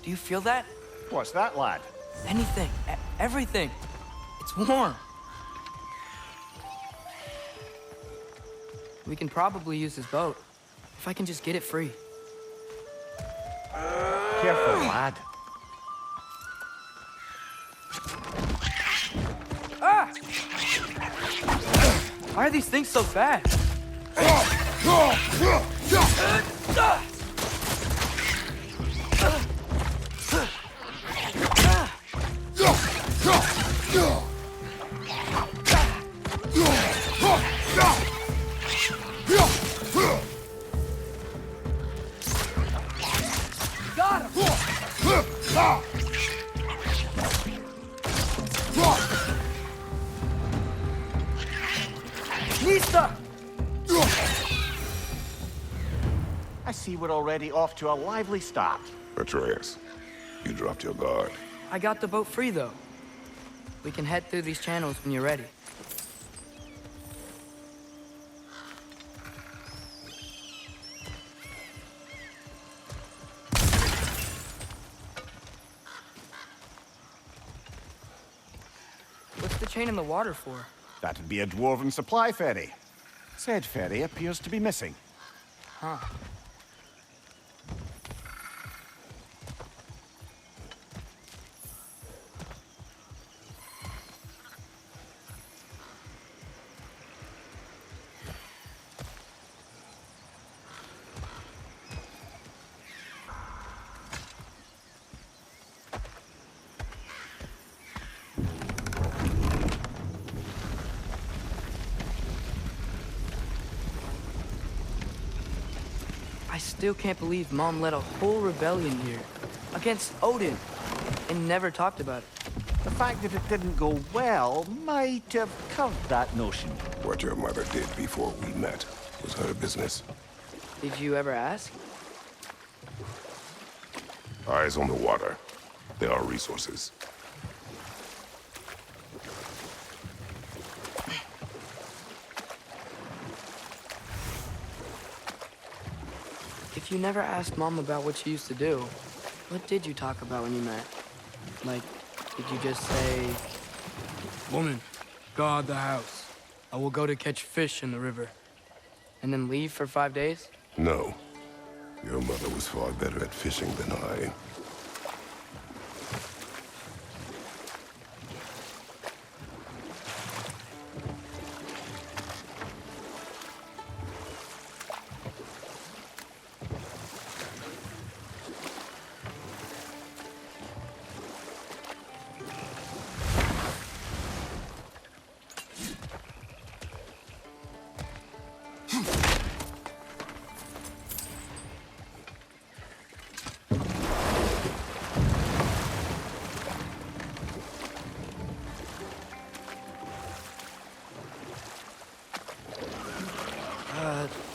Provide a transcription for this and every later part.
Do you feel that? What's that, lad? Anything. Everything. It's warm. We can probably use this boat. If I can just get it free. Careful, lad. Ah! Why are these things so fast? Got him! Nista! I see we're already off to a lively start. Atreus, you dropped your guard. I got the boat free, though. We can head through these channels when you're ready. What's the chain in the water for? That'd be a dwarven supply ferry. Said ferry appears to be missing. Huh. I still can't believe Mom led a whole rebellion here against Odin and never talked about it. The fact that it didn't go well might have curved that notion. What your mother did before we met was her business. Did you ever ask? Eyes on the water. There are resources. If you never asked Mom about what she used to do, what did you talk about when you met? Like, did you just say, "Woman, guard the house. I will go to catch fish in the river," and then leave for 5 days? No. Your mother was far better at fishing than I.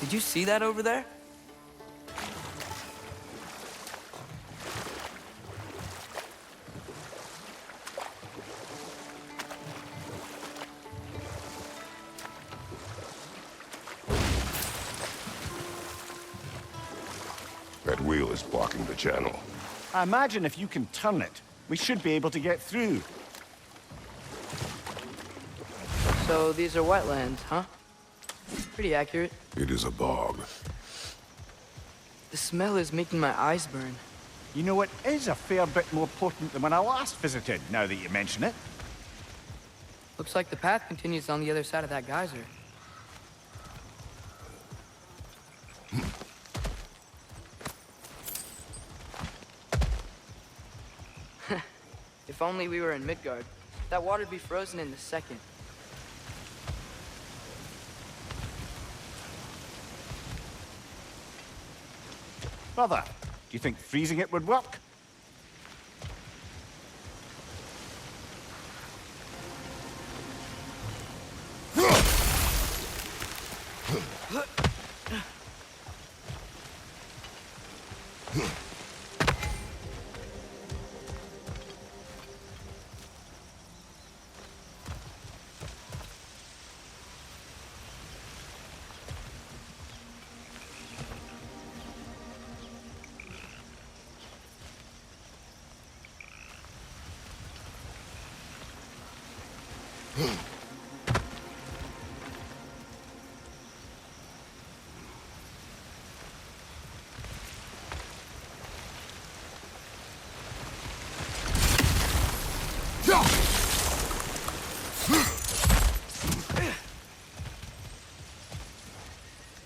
Did you see that over there? That wheel is blocking the channel. I imagine if you can turn it, we should be able to get through. So these are wetlands, huh? Pretty accurate. It is a bog. The smell is making my eyes burn. You know, it is a fair bit more potent than when I last visited, now that you mention it. Looks like the path continues on the other side of that geyser. If only we were in Midgard. That water'd be frozen in a second. Brother, do you think freezing it would work?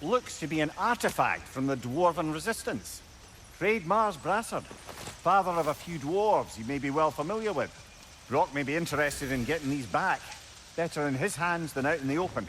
Looks to be an artifact from the Dwarven Resistance. Trade Mars Brassard, father of a few dwarves you may be well familiar with. Brock may be interested in getting these back. Better in his hands than out in the open.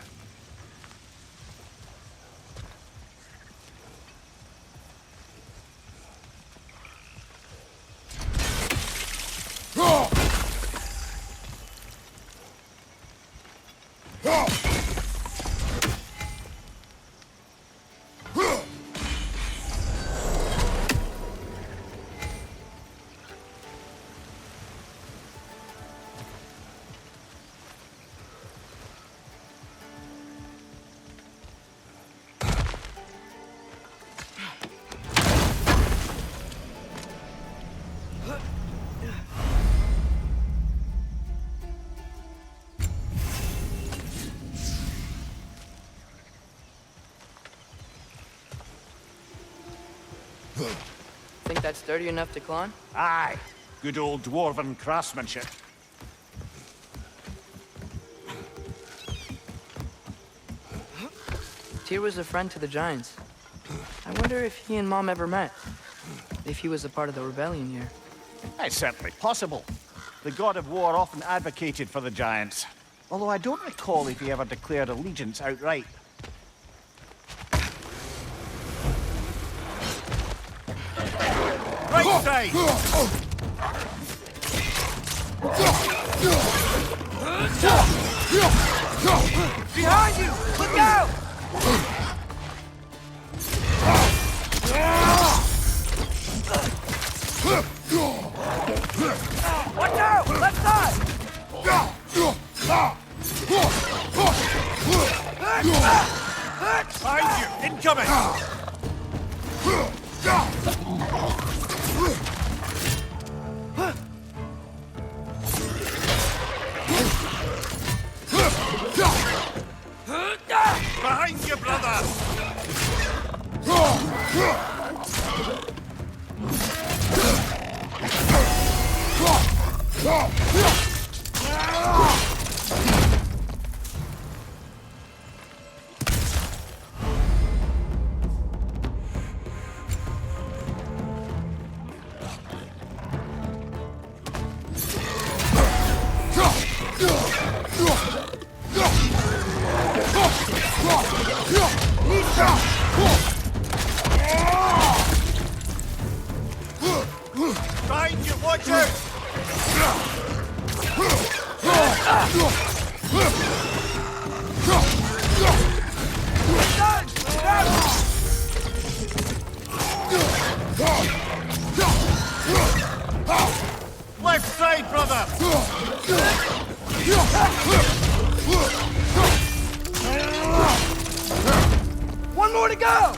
Think that's sturdy enough to climb? Aye, good old Dwarven craftsmanship. Tyr was a friend to the Giants. I wonder if he and Mom ever met. If he was a part of the rebellion here. It's certainly possible. The god of war often advocated for the Giants. Although I don't recall if he ever declared allegiance outright. Right side! Behind you! Look out! Watch out! Left side! Behind you! Incoming! Behind you, brother! Behind you, watch out! Left side, brother! One more to go!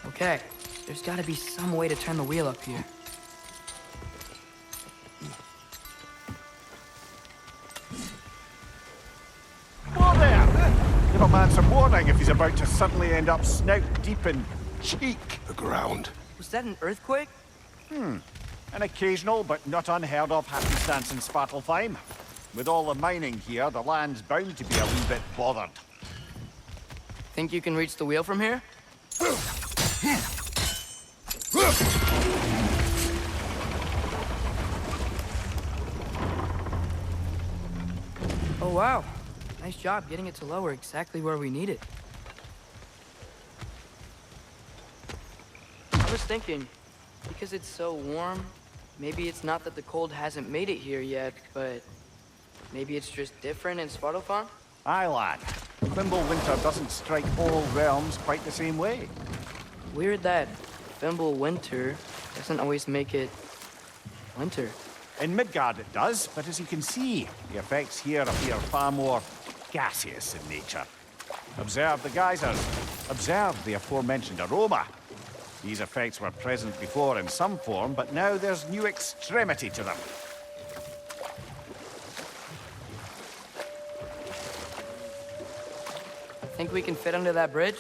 Okay, there's gotta be some way to turn the wheel up here. Whoa there! Give a man some warning if he's about to suddenly end up snout deep in cheek. The ground. Was that an earthquake? An occasional but not unheard of happenstance in Svartalfheim. With all the mining here, the land's bound to be a wee bit bothered. Think you can reach the wheel from here? Oh, wow. Nice job getting it to lower exactly where we need it. I was thinking, because it's so warm, maybe it's not that the cold hasn't made it here yet, but maybe it's just different in Svartalfheim? Aye, lad. Thimble winter doesn't strike all realms quite the same way. Weird that Thimble winter doesn't always make it winter. In Midgard it does, but as you can see, the effects here appear far more gaseous in nature. Observe the geysers. Observe the aforementioned aroma. These effects were present before in some form, but now there's new extremity to them. Think we can fit under that bridge?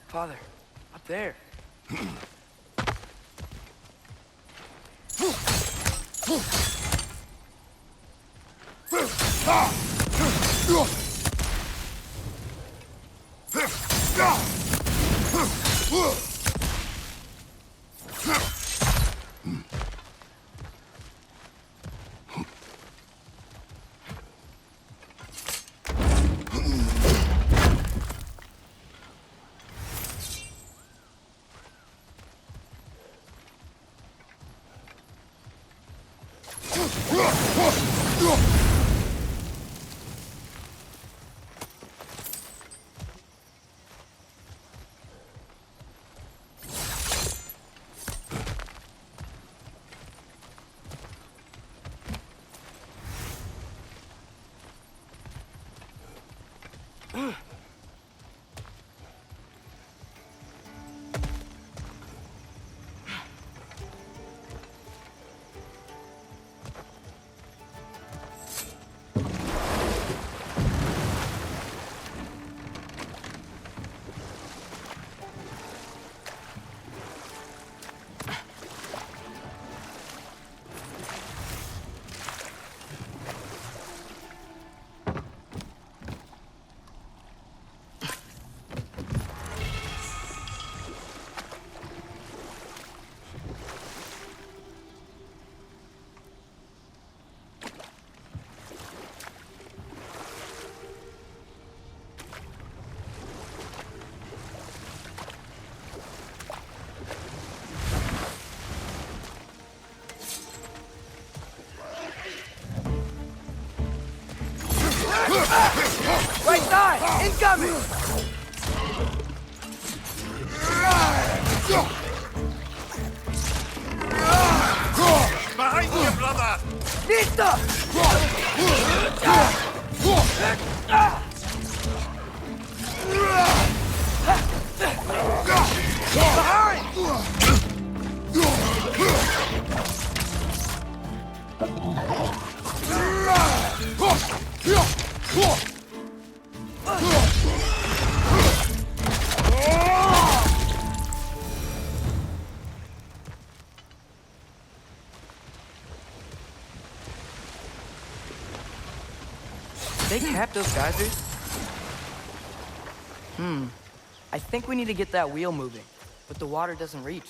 Father, up there. Right side! Incoming! Behind you, brother! Listo! Behind! They capped those geysers? I think we need to get that wheel moving, but the water doesn't reach.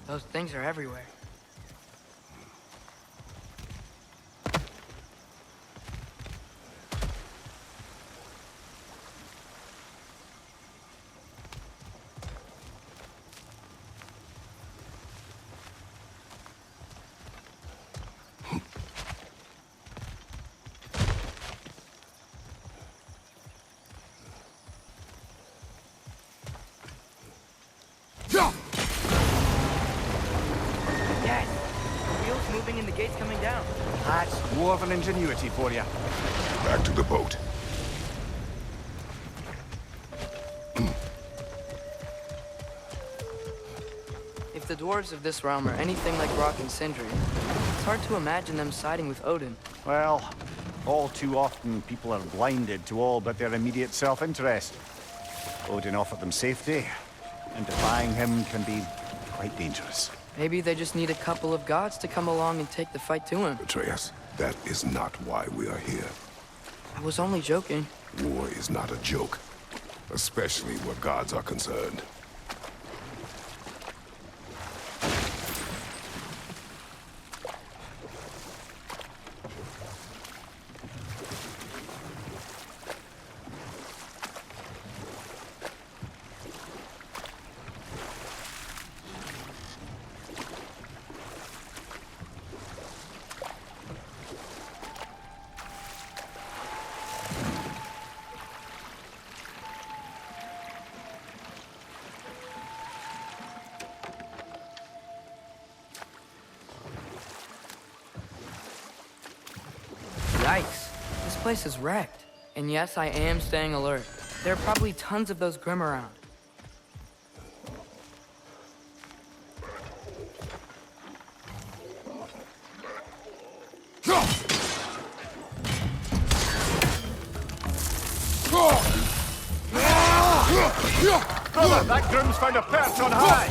Those things are everywhere. Yes! The wheel's moving and the gate's coming down. That's dwarven ingenuity for you. Back to the boat. If the dwarves of this realm are anything like Rock and Sindri, it's hard to imagine them siding with Odin. Well, all too often people are blinded to all but their immediate self-interest. Odin offered them safety, and defying him can be quite dangerous. Maybe they just need a couple of gods to come along and take the fight to him. Atreus, that is not why we are here. I was only joking. War is not a joke, especially where gods are concerned. Yikes. This place is wrecked. And yes, I am staying alert. There are probably tons of those Grim around. Brother, that groom's found a perch on high!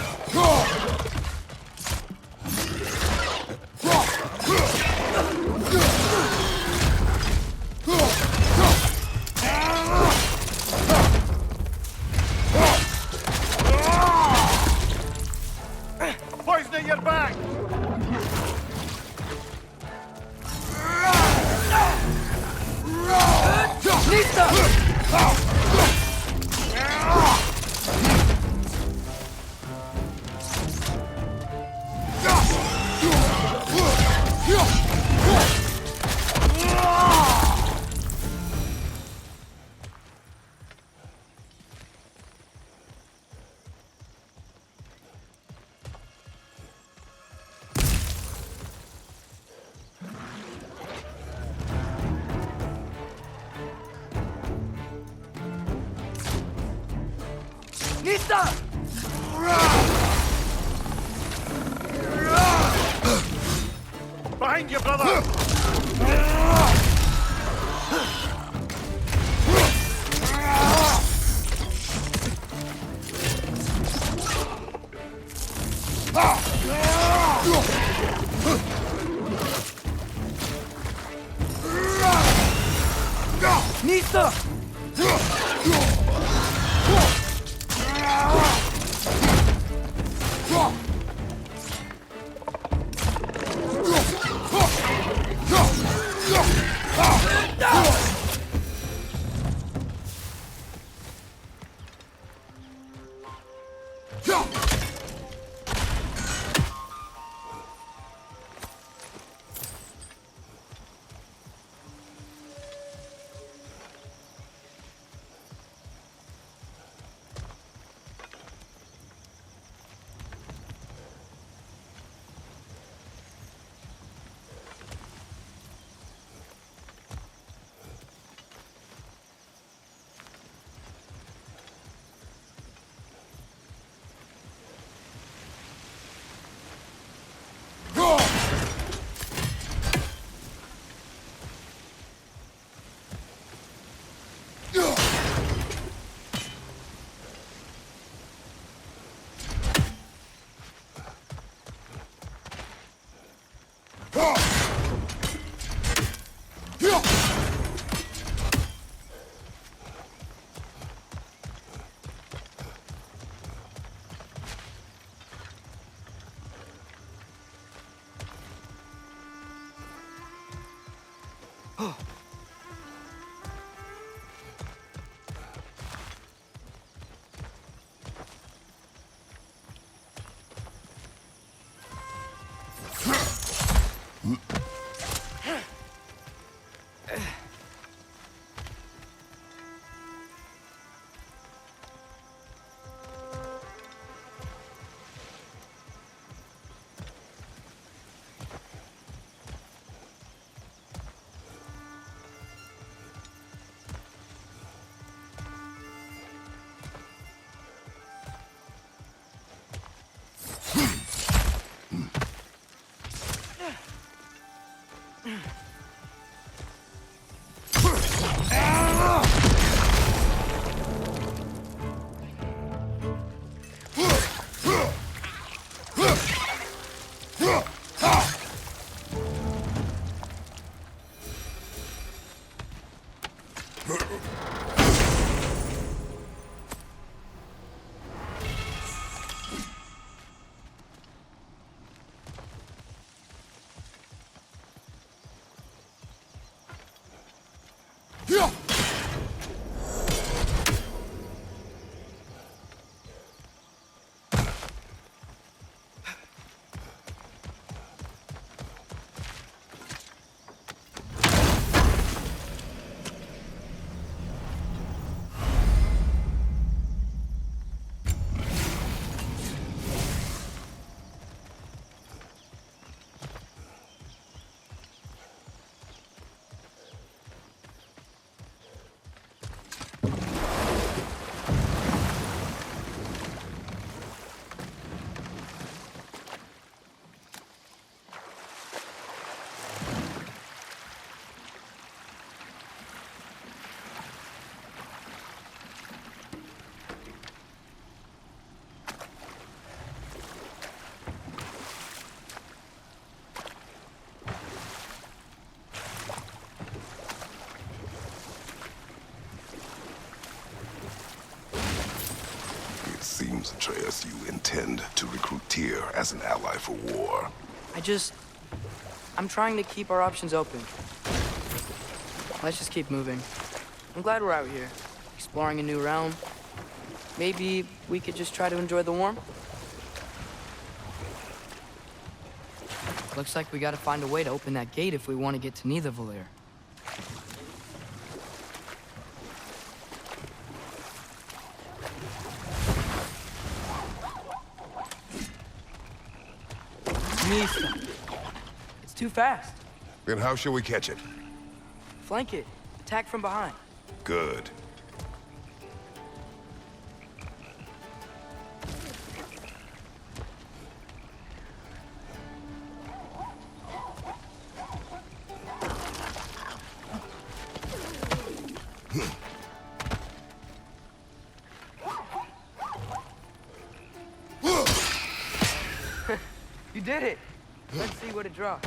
Poison at your back! Nista! Behind you, brother! Nista! Seems, Atreus, you intend to recruit Tyr as an ally for war. I'm trying to keep our options open. Let's just keep moving. I'm glad we're out here, exploring a new realm. Maybe we could just try to enjoy the warmth? Looks like we gotta find a way to open that gate if we want to get to Nidavellir. Misa. It's too fast. Then how shall we catch it? Flank it. Attack from behind. Good. You did it! Let's see what it draws.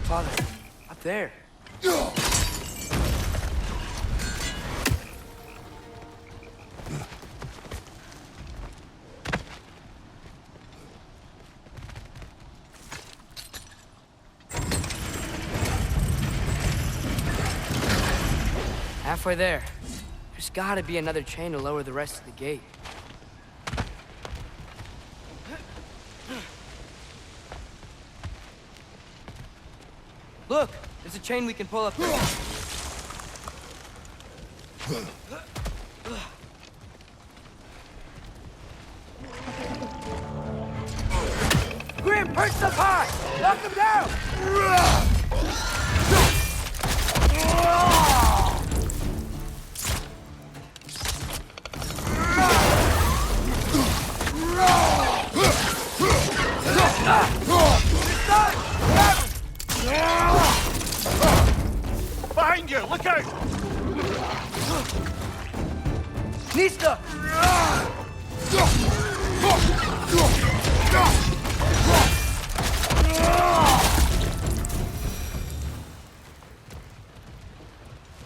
Father, up there. Halfway there. There's gotta be another chain to lower the rest of the gate. Look! There's a chain we can pull up there. Grim, perched up high! Knock him down! Behind you! Look out! Nista!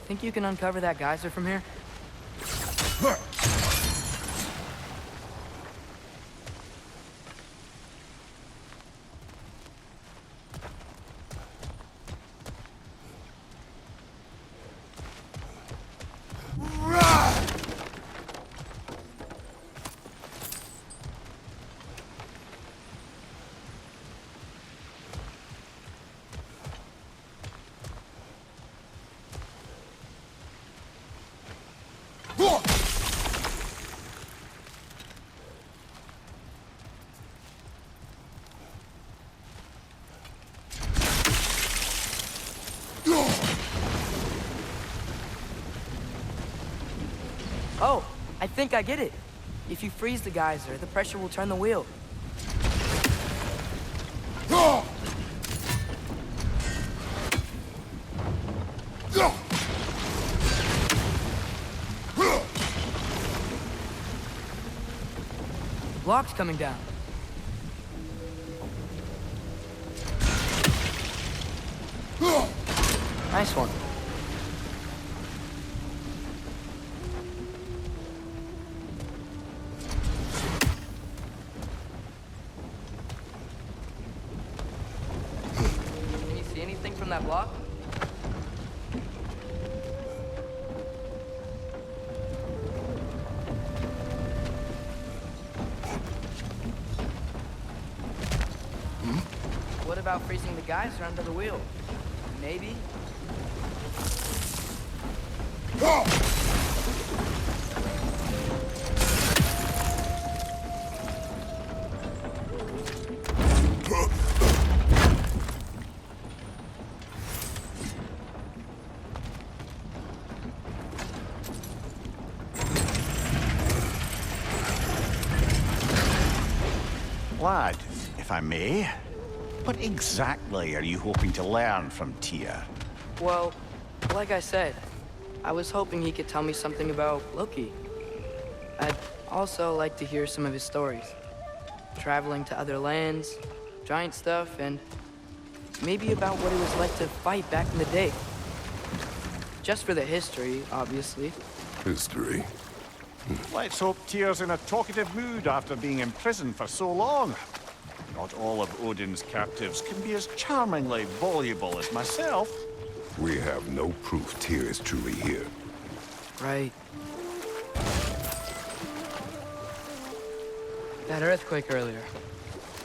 Think you can uncover that geyser from here? Oh, I think I get it. If you freeze the geyser, the pressure will turn the wheel. The block's coming down. Nice one. Can you see anything from that block? What about freezing the geyser under the wheel? Maybe? Lad, if I may, what exactly are you hoping to learn from Tyr? Well, like I said, I was hoping he could tell me something about Loki. I'd also like to hear some of his stories. Traveling to other lands, giant stuff, and maybe about what it was like to fight back in the day. Just for the history, obviously. History. Let's hope Tyr's in a talkative mood after being in prison for so long. Not all of Odin's captives can be as charmingly voluble as myself. We have no proof Tyr is truly here. Right. That earthquake earlier.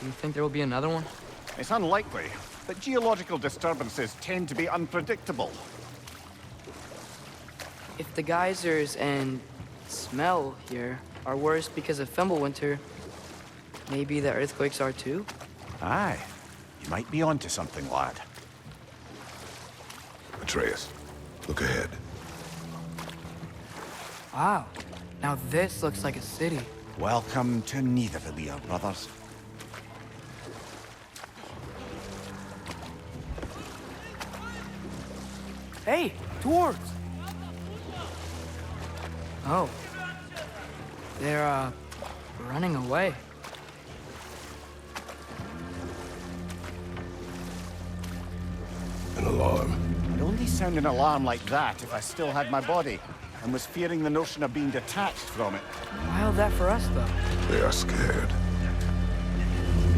Do you think there will be another one? It's unlikely, but geological disturbances tend to be unpredictable. If the geysers and smell here are worse because of Fimbulwinter, maybe the earthquakes are too? Aye. You might be onto something, lad. Atreus, look ahead. Wow. Now this looks like a city. Welcome to Nidavellir, brothers. Hey, dwarves! Oh. They're, running away. An alarm. I'd only sound an alarm like that if I still had my body, and was fearing the notion of being detached from it. Wild that for us, though. They are scared.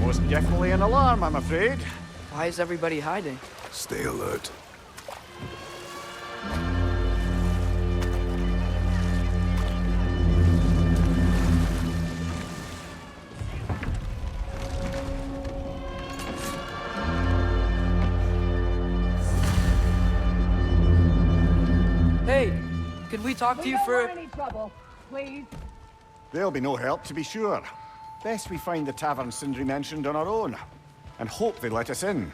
Most definitely an alarm, I'm afraid. Why is everybody hiding? Stay alert. Hey, could we talk to you for... We don't want any trouble, please. There'll be no help, to be sure. Best we find the tavern Sindri mentioned on our own, and hope they let us in.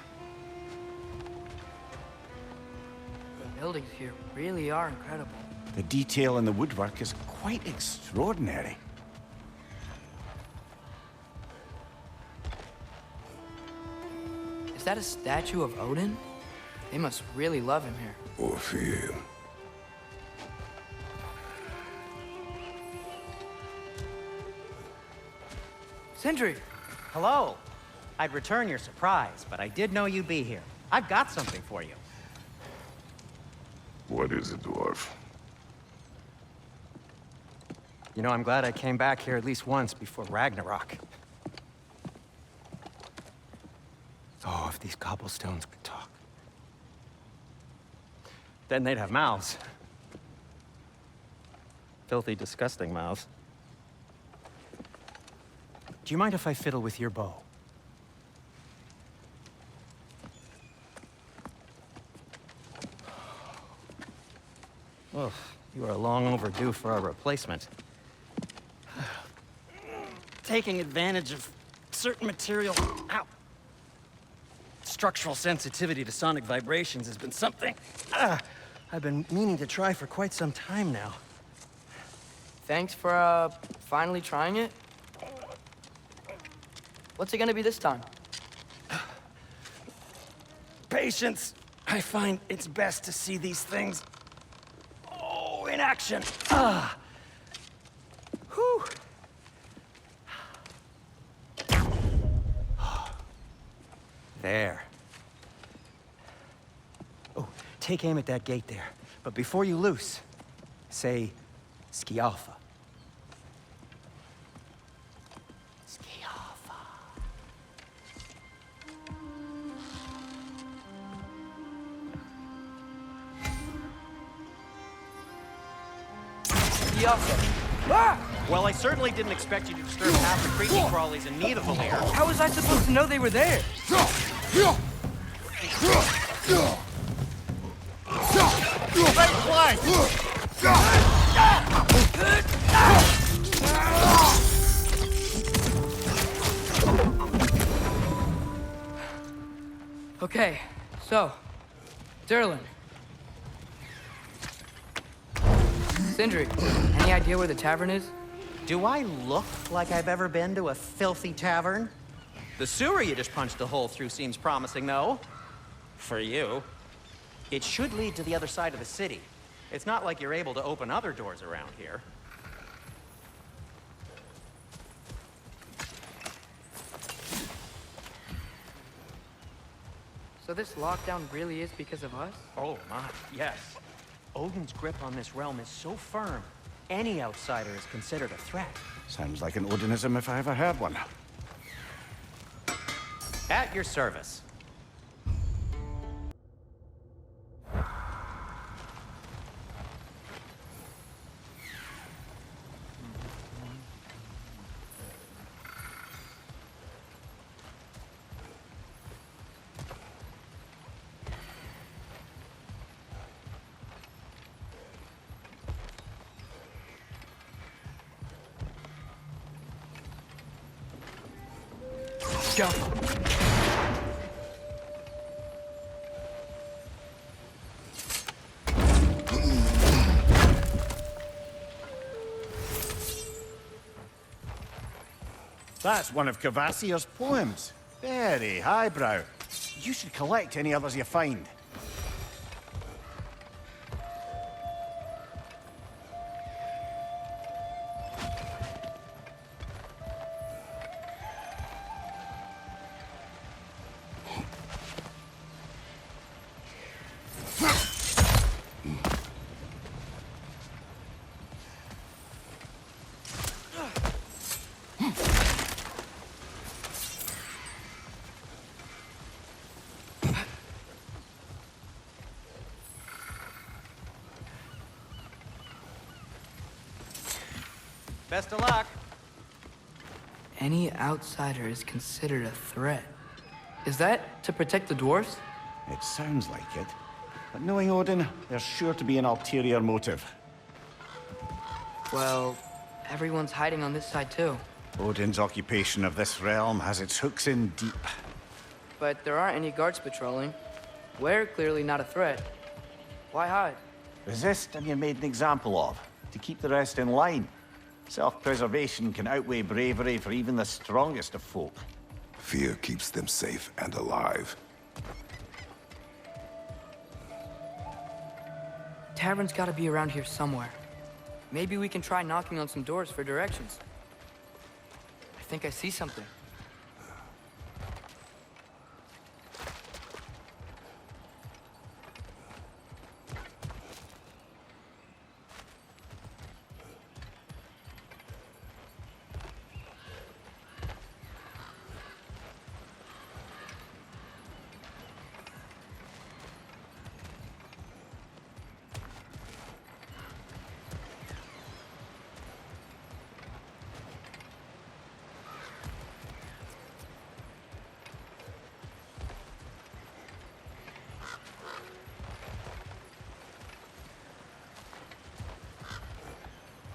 The buildings here really are incredible. The detail in the woodwork is quite extraordinary. Is that a statue of Odin? They must really love him here. Or fear him. Sindri! Hello. I'd return your surprise, but I did know you'd be here. I've got something for you. What is it, dwarf? You know, I'm glad I came back here at least once before Ragnarok. Oh, if these cobblestones could talk. Then they'd have mouths. Filthy, disgusting mouths. Do you mind if I fiddle with your bow? Oh, you are long overdue for a replacement. Taking advantage of certain material... Ow! Structural sensitivity to sonic vibrations has been something I've been meaning to try for quite some time now. Thanks for, finally trying it. What's it gonna be this time? Patience. I find it's best to see these things, in action. Whew. There. Oh, take aim at that gate there. But before you loose, say, Skialfa. Skialfa. Yaffa. Ah! Well, I certainly didn't expect you to disturb half the creepy crawlies in Nidavellir. How was I supposed to know they were there? Right flank! Okay, so, Durlin. Sindri, any idea where the tavern is? Do I look like I've ever been to a filthy tavern? The sewer you just punched a hole through seems promising, though. For you. It should lead to the other side of the city. It's not like you're able to open other doors around here. So this lockdown really is because of us? Oh my, yes. Odin's grip on this realm is so firm, any outsider is considered a threat. Sounds like an Odinism if I ever heard one. At your service. Go. That's one of Kvasir's poems. Very highbrow. You should collect any others you find. Best of luck. Any outsider is considered a threat. Is that to protect the dwarves? It sounds like it. But knowing Odin, there's sure to be an ulterior motive. Well, everyone's hiding on this side too. Odin's occupation of this realm has its hooks in deep. But there aren't any guards patrolling. We're clearly not a threat. Why hide? Resist and you're made an example of, to keep the rest in line. Self-preservation can outweigh bravery for even the strongest of folk. Fear keeps them safe and alive. Tavern's gotta be around here somewhere. Maybe we can try knocking on some doors for directions. I think I see something.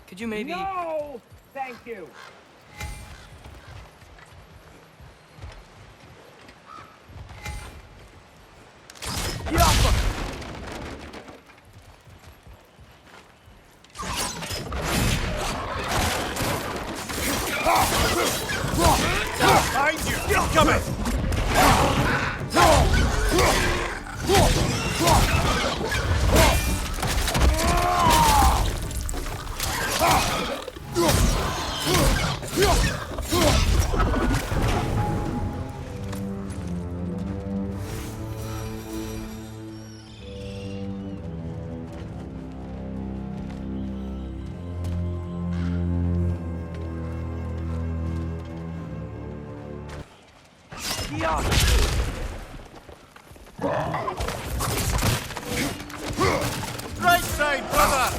Could you maybe... No! Thank you. Behind you! Coming! Right side, brother!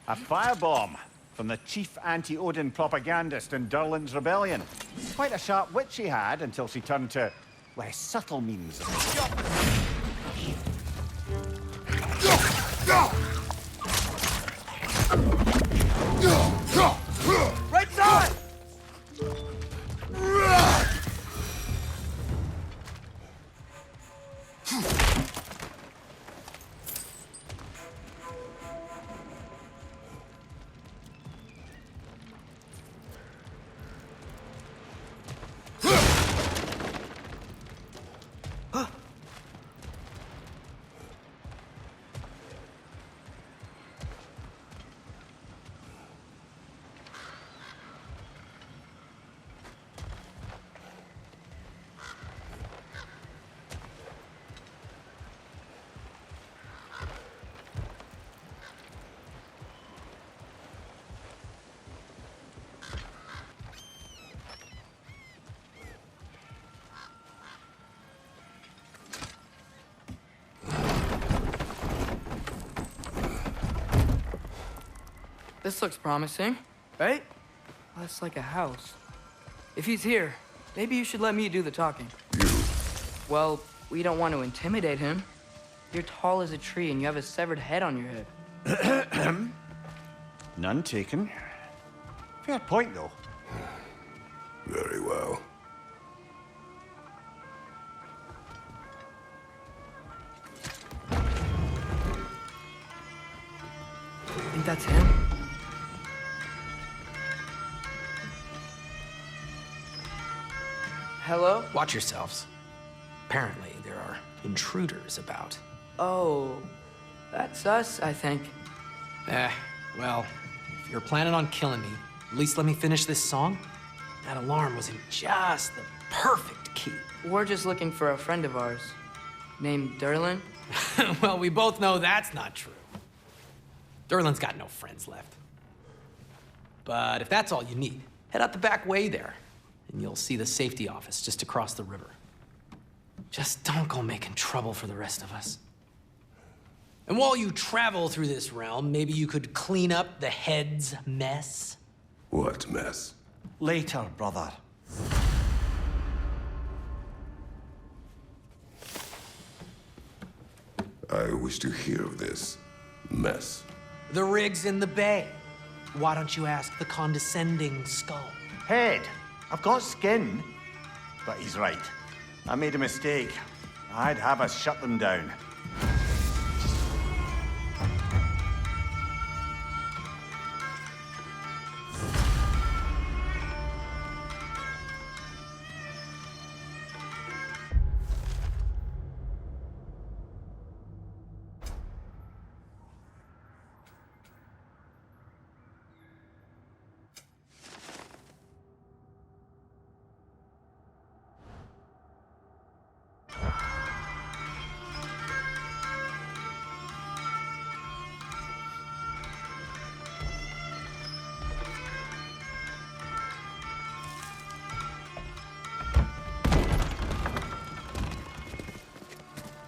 A firebomb from the chief anti-Odin propagandist in Durlin's rebellion. Quite a sharp wit she had until she turned to less subtle means. Right side! This looks promising, right? That's like a house. If he's here, maybe you should let me do the talking. You. Well, we don't want to intimidate him. You're tall as a tree and you have a severed head on your head. None taken. Fair point, though. Very well. Think that's him? Hello? Watch yourselves. Apparently, there are intruders about. Oh, that's us, I think. Well, if you're planning on killing me, at least let me finish this song. That alarm was in just the perfect key. We're just looking for a friend of ours named Durlin. Well, we both know that's not true. Durlin's got no friends left. But if that's all you need, head out the back way there, and you'll see the safety office just across the river. Just don't go making trouble for the rest of us. And while you travel through this realm, maybe you could clean up the head's mess? What mess? Later, brother. I wish to hear of this mess. The rig's in the bay. Why don't you ask the condescending skull? Head. I've got skin. But he's right. I made a mistake. I'd have us shut them down.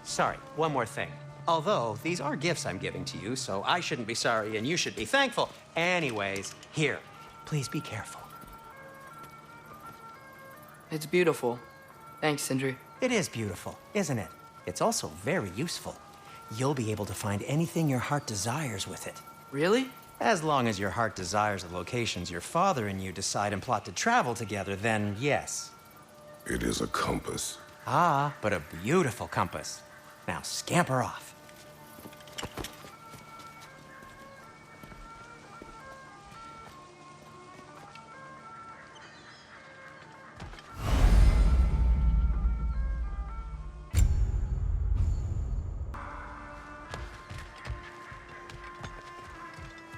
Sorry, one more thing. Although, these are gifts I'm giving to you, so I shouldn't be sorry and you should be thankful. Anyways, here, please be careful. It's beautiful. Thanks, Sindri. It is beautiful, isn't it? It's also very useful. You'll be able to find anything your heart desires with it. Really? As long as your heart desires the locations your father and you decide and plot to travel together, then yes. It is a compass. Ah, but a beautiful compass. Now scamper off.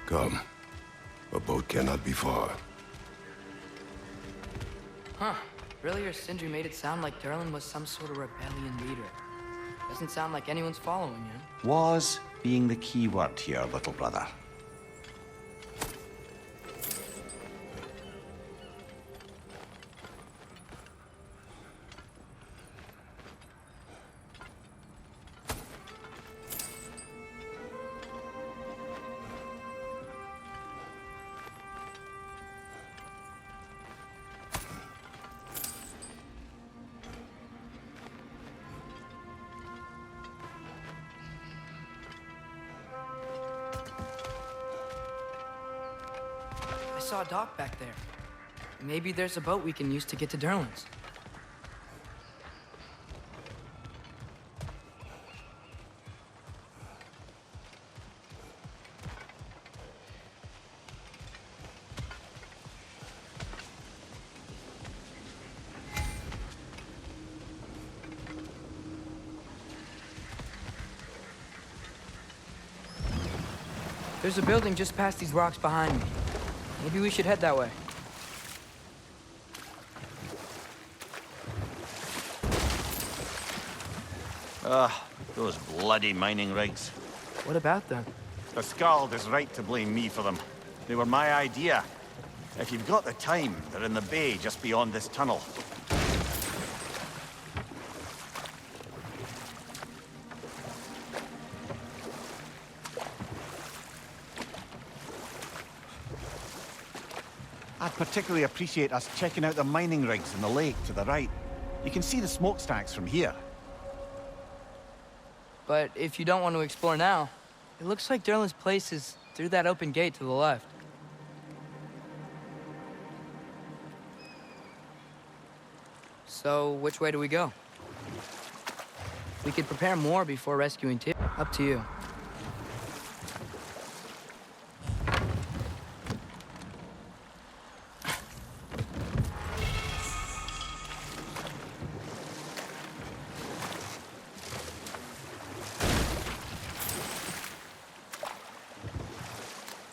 Come. A boat cannot be far. Huh. Earlier, Sindri made it sound like Durlin was some sort of rebellion leader. Doesn't sound like anyone's following him. Was being the key word here, little brother. I saw a dock back there. Maybe there's a boat we can use to get to Durlin's. There's a building just past these rocks behind me. Maybe we should head that way. Those bloody mining rigs. What about them? The Skald is right to blame me for them. They were my idea. If you've got the time, they're in the bay just beyond this tunnel. particularly appreciate us checking out the mining rigs in the lake to the right. You can see the smokestacks from here. But if you don't want to explore now, it looks like Durlin's place is through that open gate to the left. So, which way do we go? We could prepare more before rescuing Tyr. Up to you.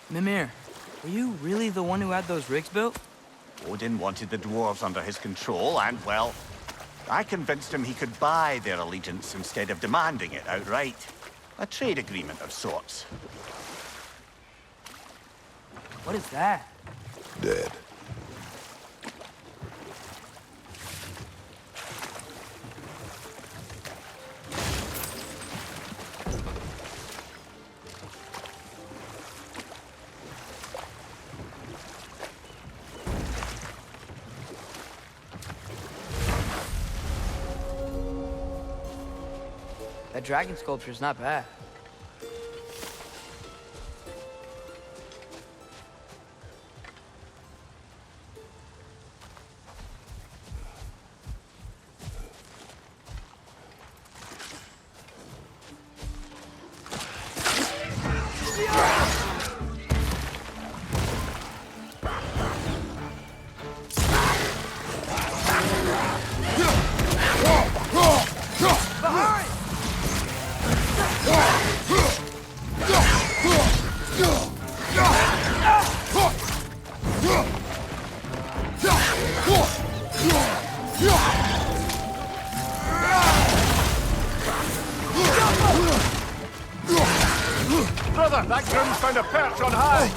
Mimir, were you really the one who had those rigs built? Odin wanted the dwarves under his control, and, well, I convinced him he could buy their allegiance instead of demanding it outright. A trade agreement of sorts. What is that? Dead. That dragon sculpture's not bad. Brother, that groom's found a perch on high!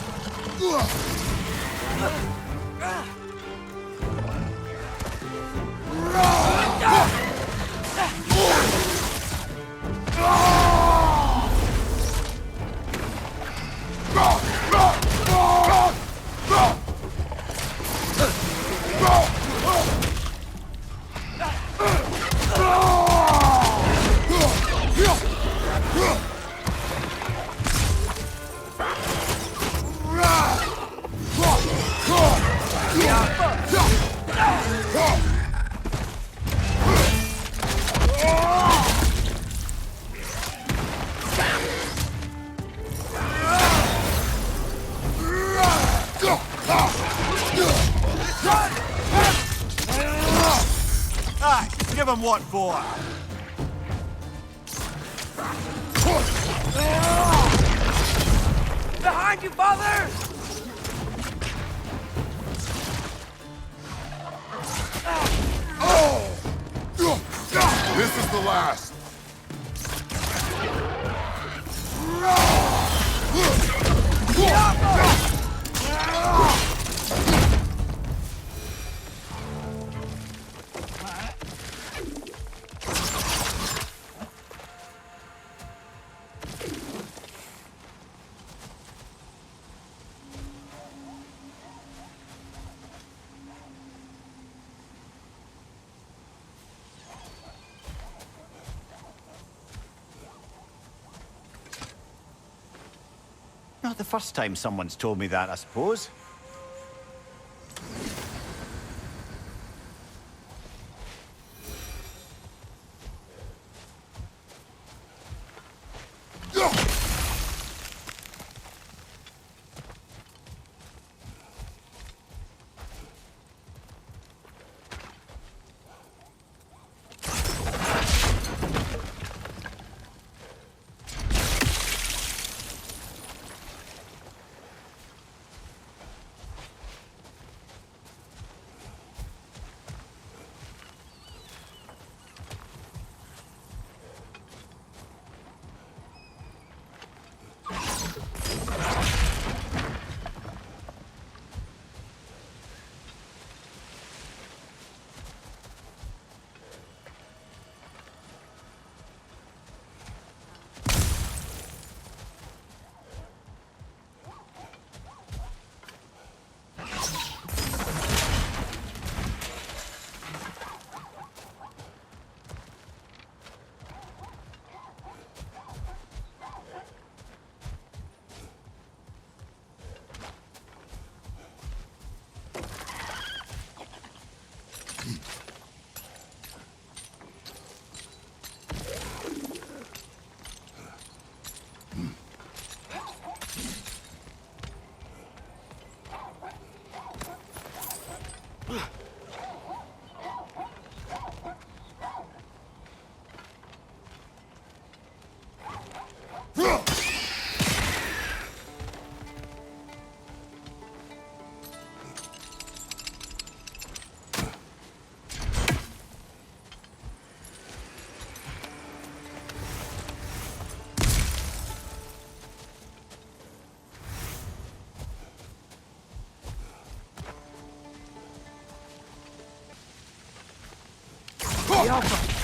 Aye, give him what for! Behind you, father! This is the last. Not the first time someone's told me that, I suppose. The Alpha!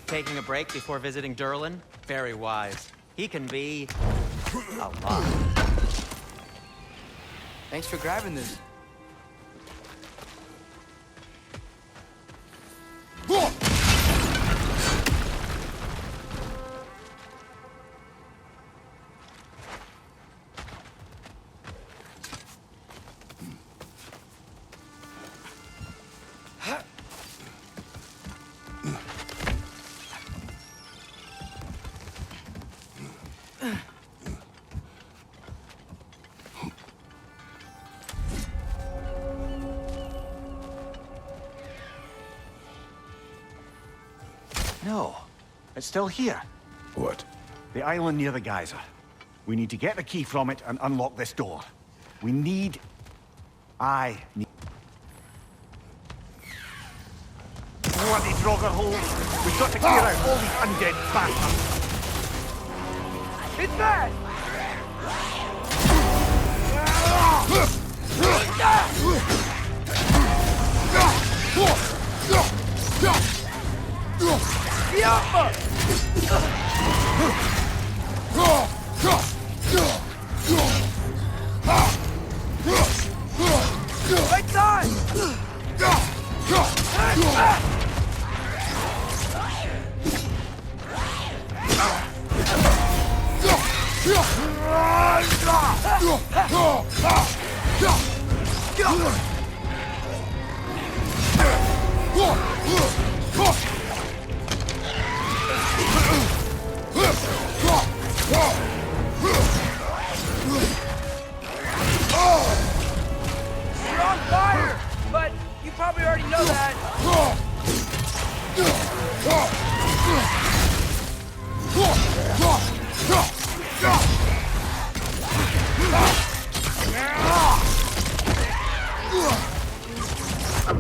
Taking a break before visiting Durlin? Very wise. He can be a lot. Thanks for grabbing this. No, it's still here. What? The island near the geyser. We need to get the key from it and unlock this door. We need... I need... Bloody Draugr holes! We've got to clear out all these undead bastards! It's bad! The Alpha! Right side! You're on fire! But you probably already know that.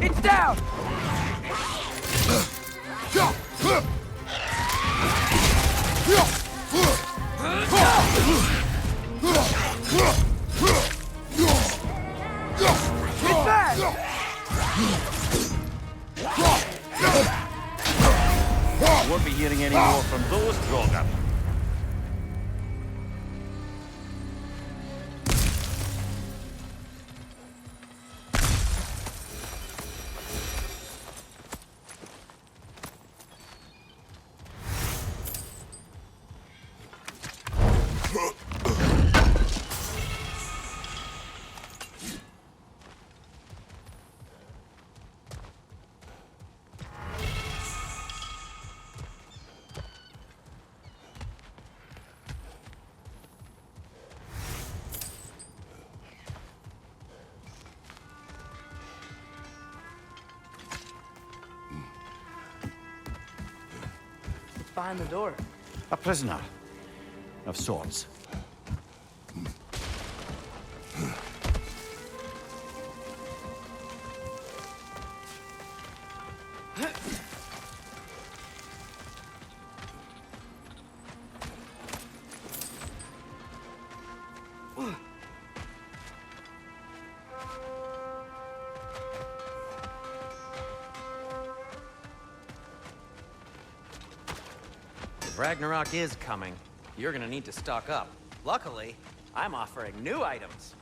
It's down! It's back! Won't be hearing any more from those Draugr. What's behind the door? A prisoner. Of sorts. If Ragnarok is coming, you're gonna need to stock up. Luckily, I'm offering new items.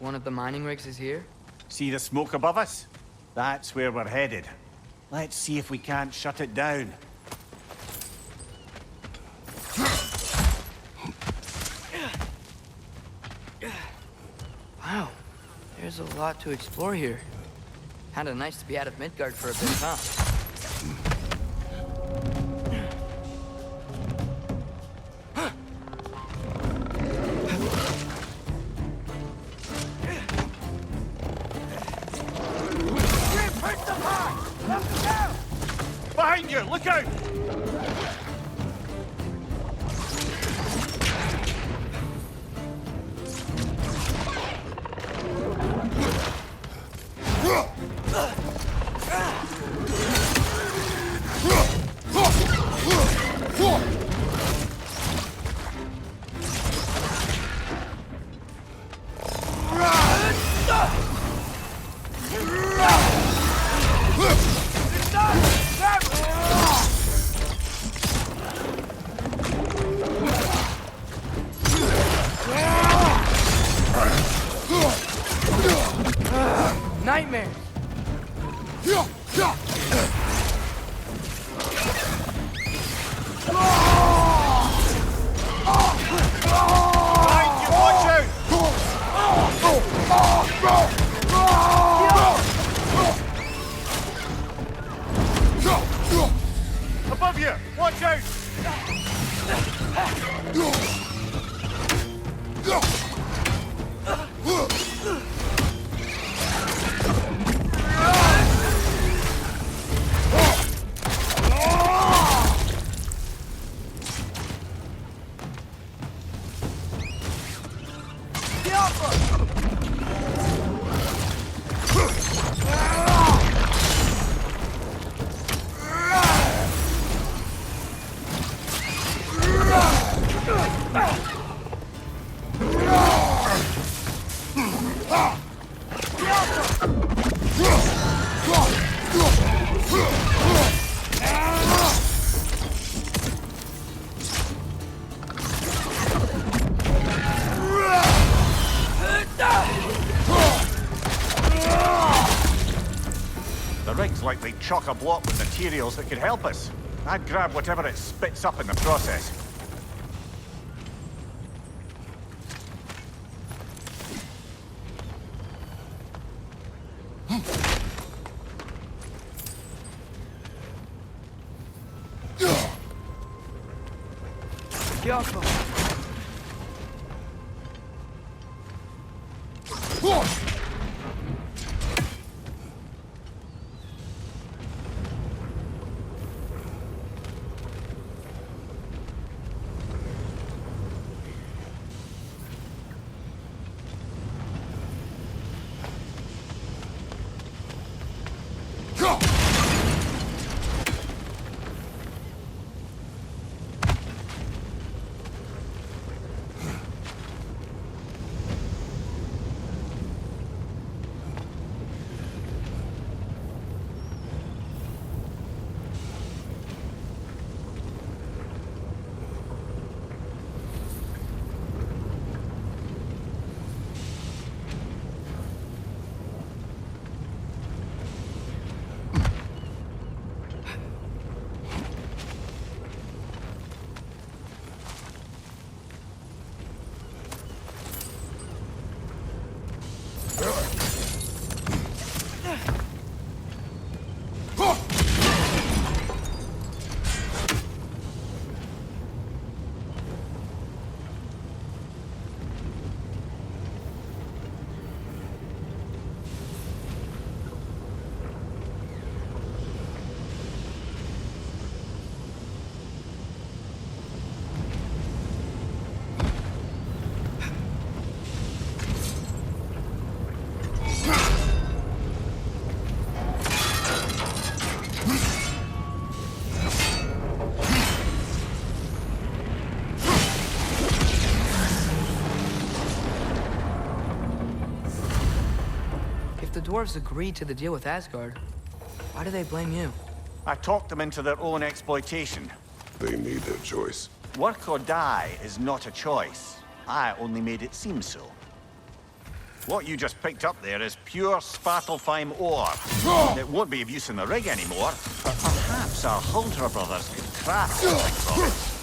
One of the mining rigs is here? See the smoke above us? That's where we're headed. Let's see if we can't shut it down. Wow, there's a lot to explore here. Kinda nice to be out of Midgard for a bit, huh? Behind you! Look out! Nightmares! Behind you! Watch out! Above you! Watch out! The rig's likely chock-a-block with materials that could help us. I'd grab whatever it spits up in the process. Careful! dwarves agreed to the deal with Asgard, why do they blame you? I talked them into their own exploitation. They made their choice. Work or die is not a choice. I only made it seem so. What you just picked up there is pure Svartalfheim ore. It won't be of use in the rig anymore, but perhaps our Huldra brothers could craft something from it.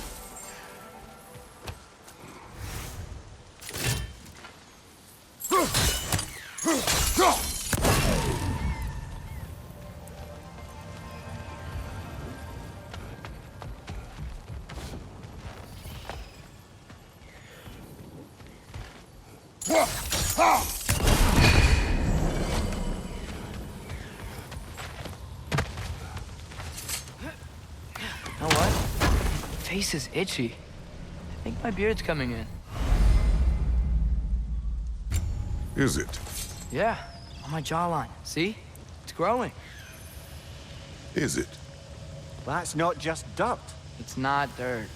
You know what? My face is itchy. I think my beard's coming in. Is it? Yeah, on my jawline. See? It's growing. Is it? That's not just dirt. It's not dirt.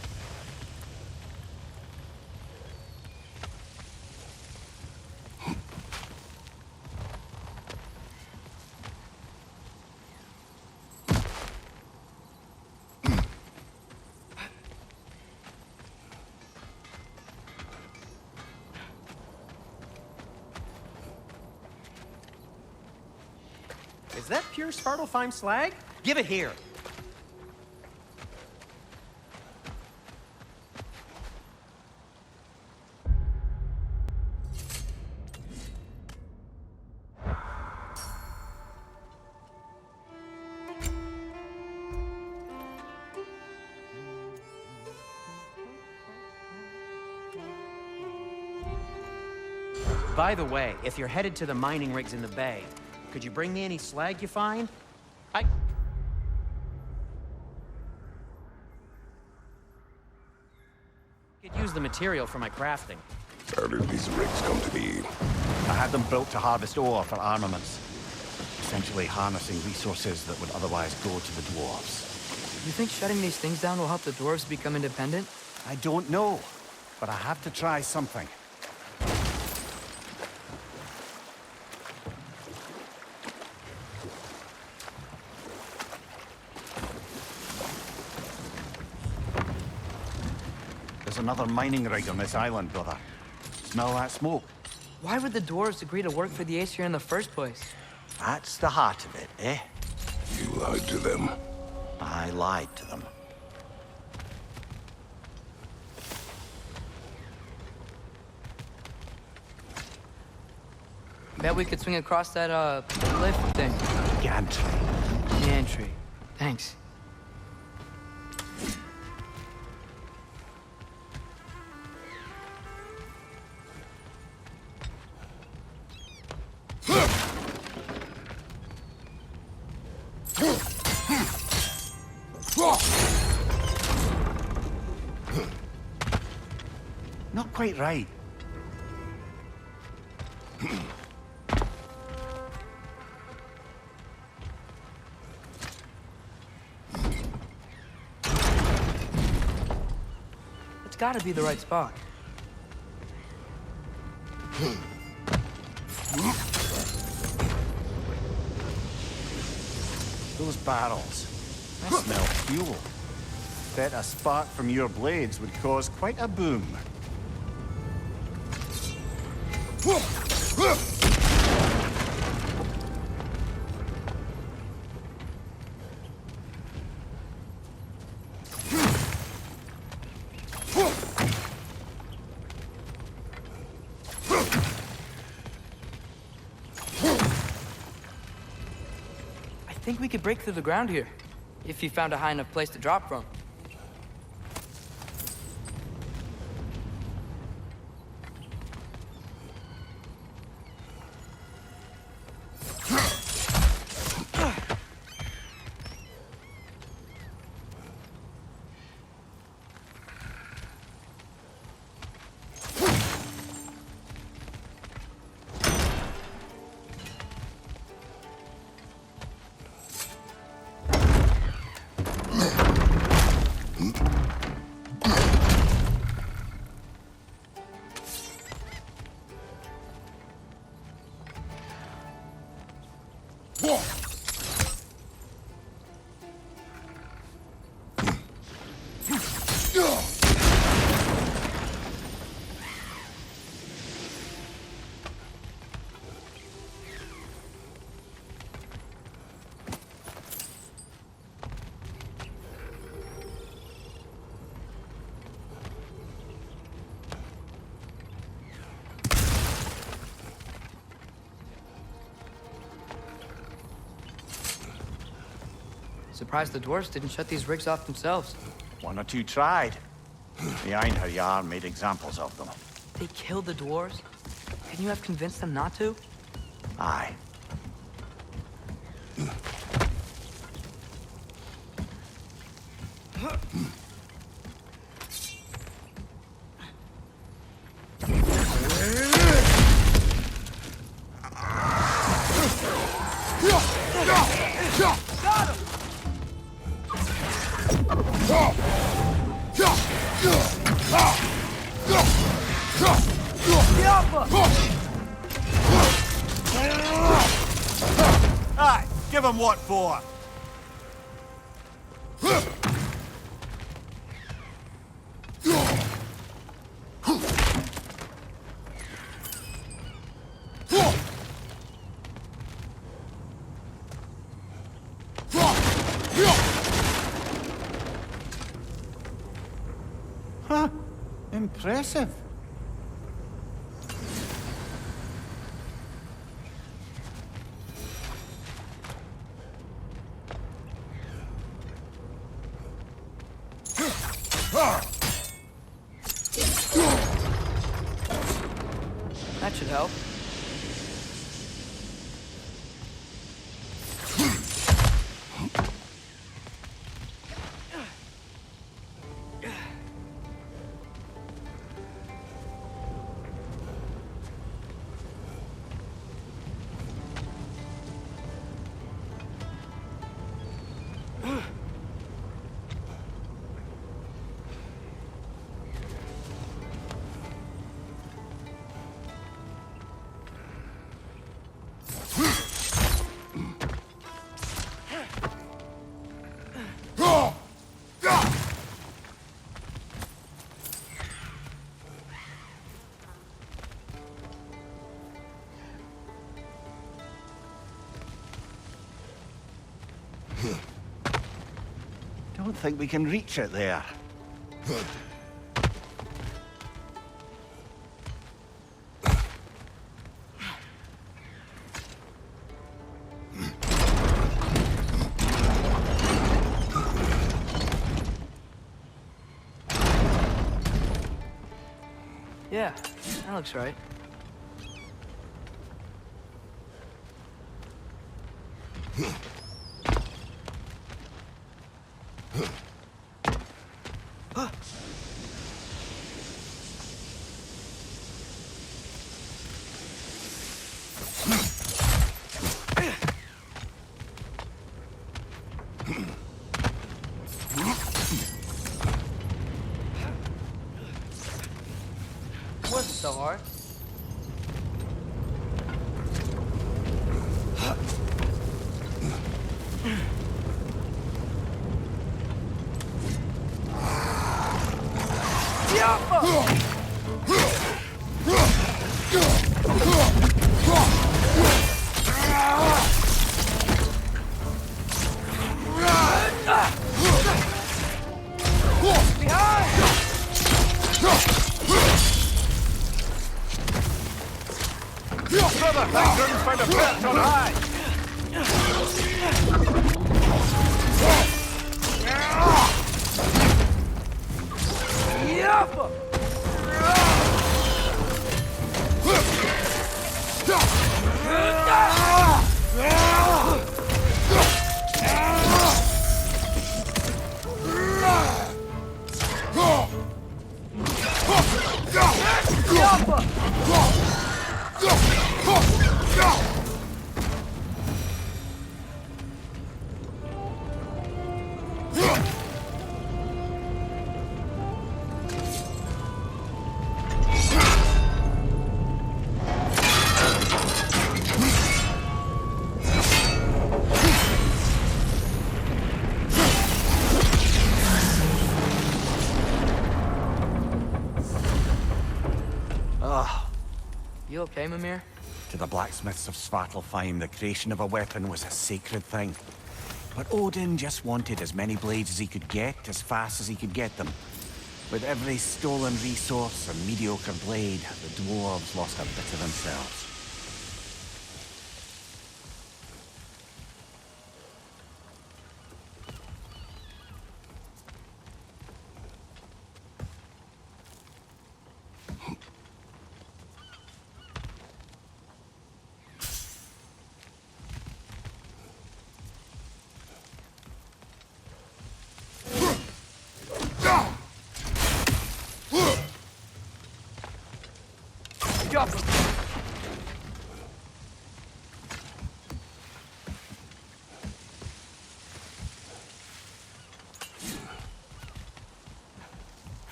Is that pure Svartalfheim slag? Give it here. By the way, if you're headed to the mining rigs in the bay, could you bring me any slag you find? I could use the material for my crafting. How did these rigs come to be? I had them built to harvest ore for armaments. Essentially harnessing resources that would otherwise go to the dwarves. You think shutting these things down will help the dwarves become independent? I don't know, but I have to try something. There's another mining rig on this island, brother. Smell that smoke? Why would the dwarves agree to work for the Aesir in the first place? That's the heart of it, eh? You lied to them. I lied to them. Bet we could swing across that, lift thing. Gantry. Gantry. Thanks. Not quite right. It's gotta be the right spot. Those barrels. They smell fuel. Bet a spark from your blades would cause quite a boom. I think we could break through the ground here, if you found a high enough place to drop from. Surprised the dwarves didn't shut these rigs off themselves. One or two tried. The Einherjar made examples of them. They killed the dwarves? Couldn't you have convinced them not to? Aye. Aye, give him what for? Huh, impressive. That should help. Don't think we can reach it there. Yeah, that looks right. It wasn't so hard. Brother, thank goodness find a perch on high! You okay, Mimir? To the blacksmiths of Svartalfheim, the creation of a weapon was a sacred thing. But Odin just wanted as many blades as he could get, as fast as he could get them. With every stolen resource and mediocre blade, the dwarves lost a bit of themselves.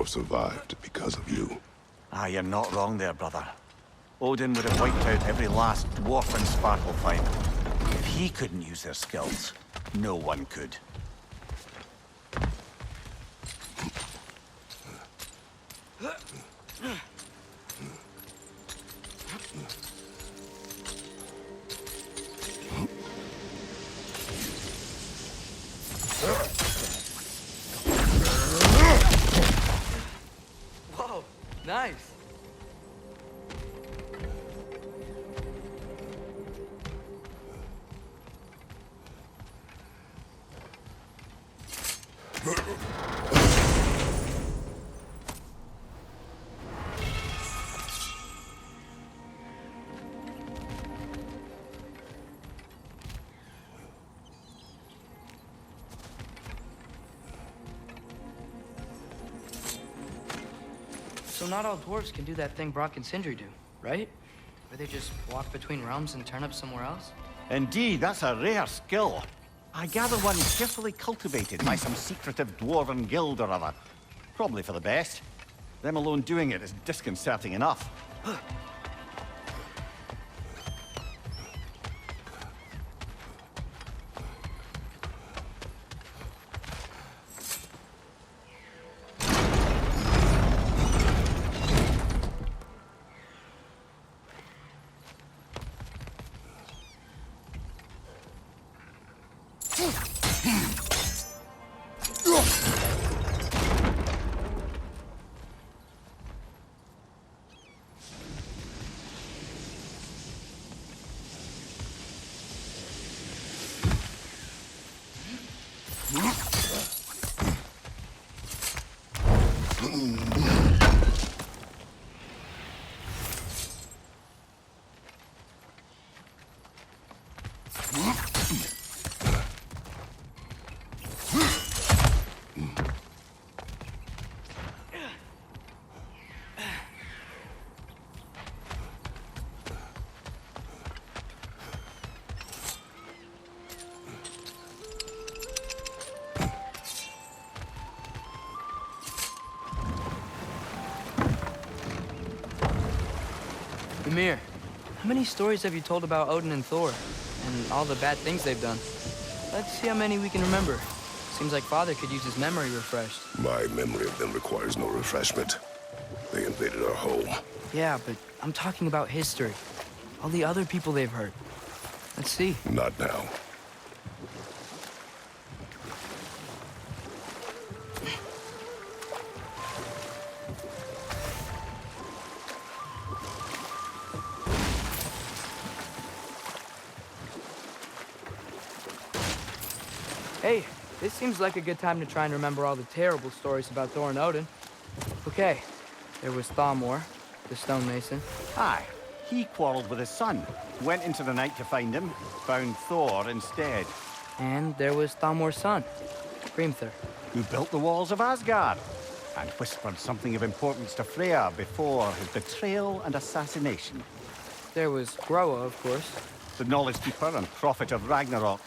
dwarf survived because of you. Ah, you're not wrong there, brother. Odin would have wiped out every last dwarf in Svartalfheim. If he couldn't use their skills, no one could. Whoa, nice. So not all dwarves can do that thing Brock and Sindri do, right? Where they just walk between realms and turn up somewhere else? Indeed, that's a rare skill. I gather one carefully cultivated by some secretive dwarven guild or other. Probably for the best. Them alone doing it is disconcerting enough. Ymir, how many stories have you told about Odin and Thor? And all the bad things they've done? Let's see how many we can remember. Seems like Father could use his memory refreshed. My memory of them requires no refreshment. They invaded our home. Yeah, but I'm talking about history. All the other people they've hurt. Let's see. Not now. Hey, this seems like a good time to try and remember all the terrible stories about Thor and Odin. Okay, there was Thalmor, the stonemason. Aye, he quarreled with his son, went into the night to find him, found Thor instead. And there was Thalmor's son, Grimthur. Who built the walls of Asgard, and whispered something of importance to Freya before his betrayal and assassination. There was Groa, of course. The knowledge keeper and prophet of Ragnarok.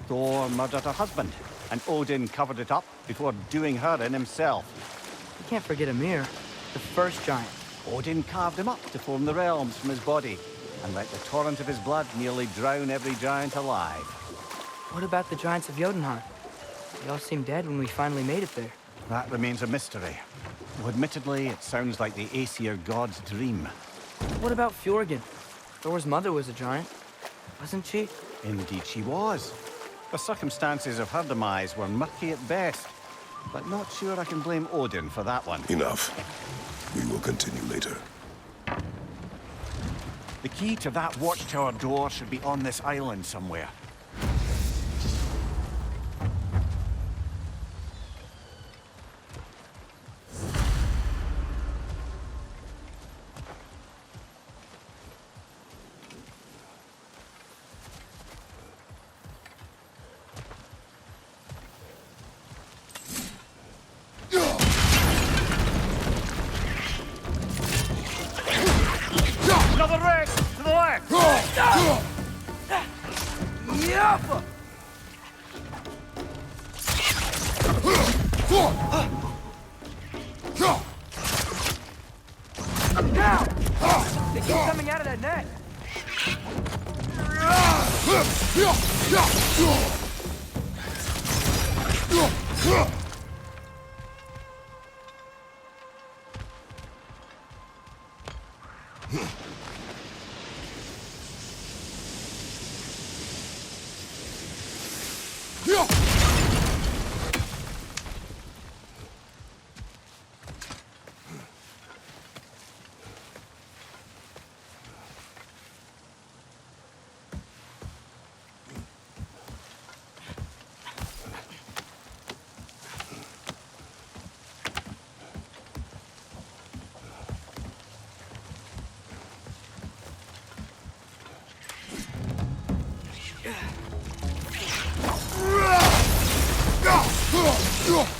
Thor murdered her husband, and Odin covered it up before doing her in himself. You can't forget Ymir, the first giant. Odin carved him up to form the realms from his body, and let the torrent of his blood nearly drown every giant alive. What about the giants of Jotunheim? They all seemed dead when we finally made it there. That remains a mystery. Though admittedly, it sounds like the Aesir god's dream. What about Fjorgyn? Thor's mother was a giant, wasn't she? Indeed she was. The circumstances of her demise were murky at best, but not sure I can blame Odin for that one. Enough. We will continue later. The key to that watchtower door should be on this island somewhere. Another rig! To the left! Yappa! Now! They keep coming out of that net.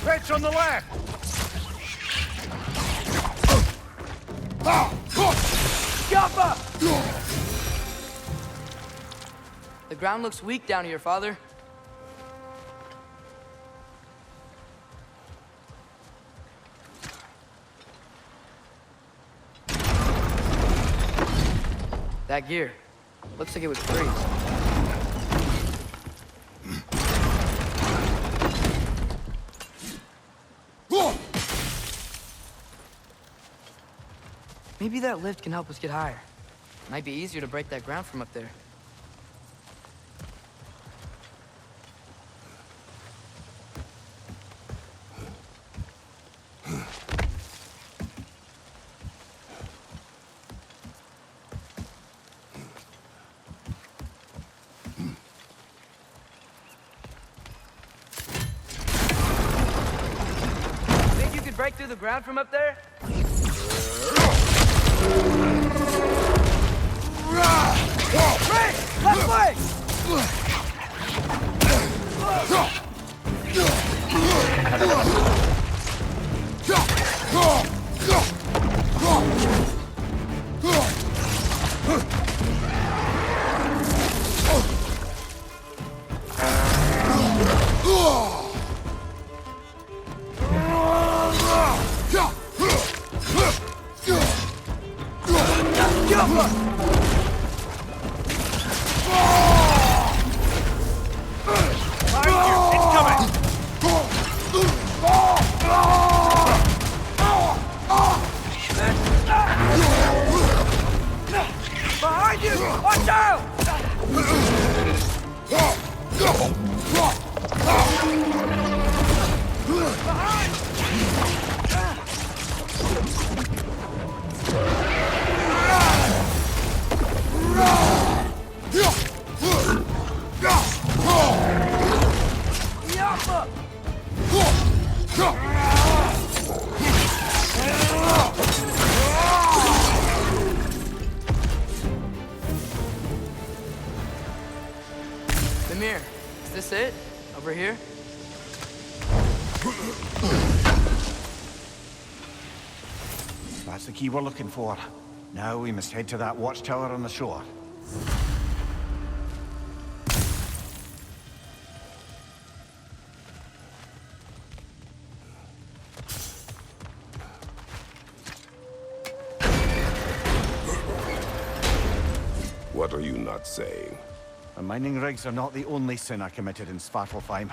Wretch on the left! Jumper! The ground looks weak down here, Father. That gear. Looks like it would freeze. Maybe that lift can help us get higher. Might be easier to break that ground from up there. Think you could break through the ground from up there? Right! Left leg! Behind you! Watch out! Mimir, is this it? Over here? That's the key we're looking for. Now we must head to that watchtower on the shore. What are you not saying? The mining rigs are not the only sin I committed in Svartalfheim.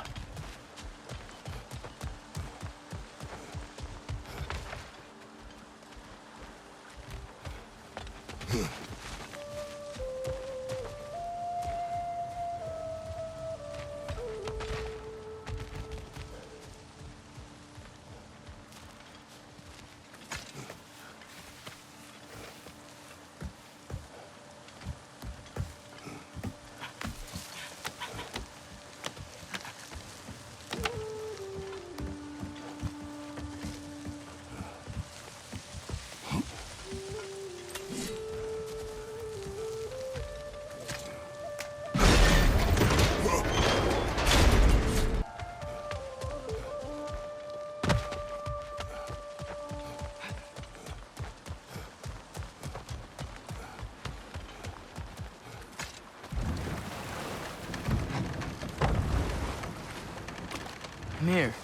Mimir,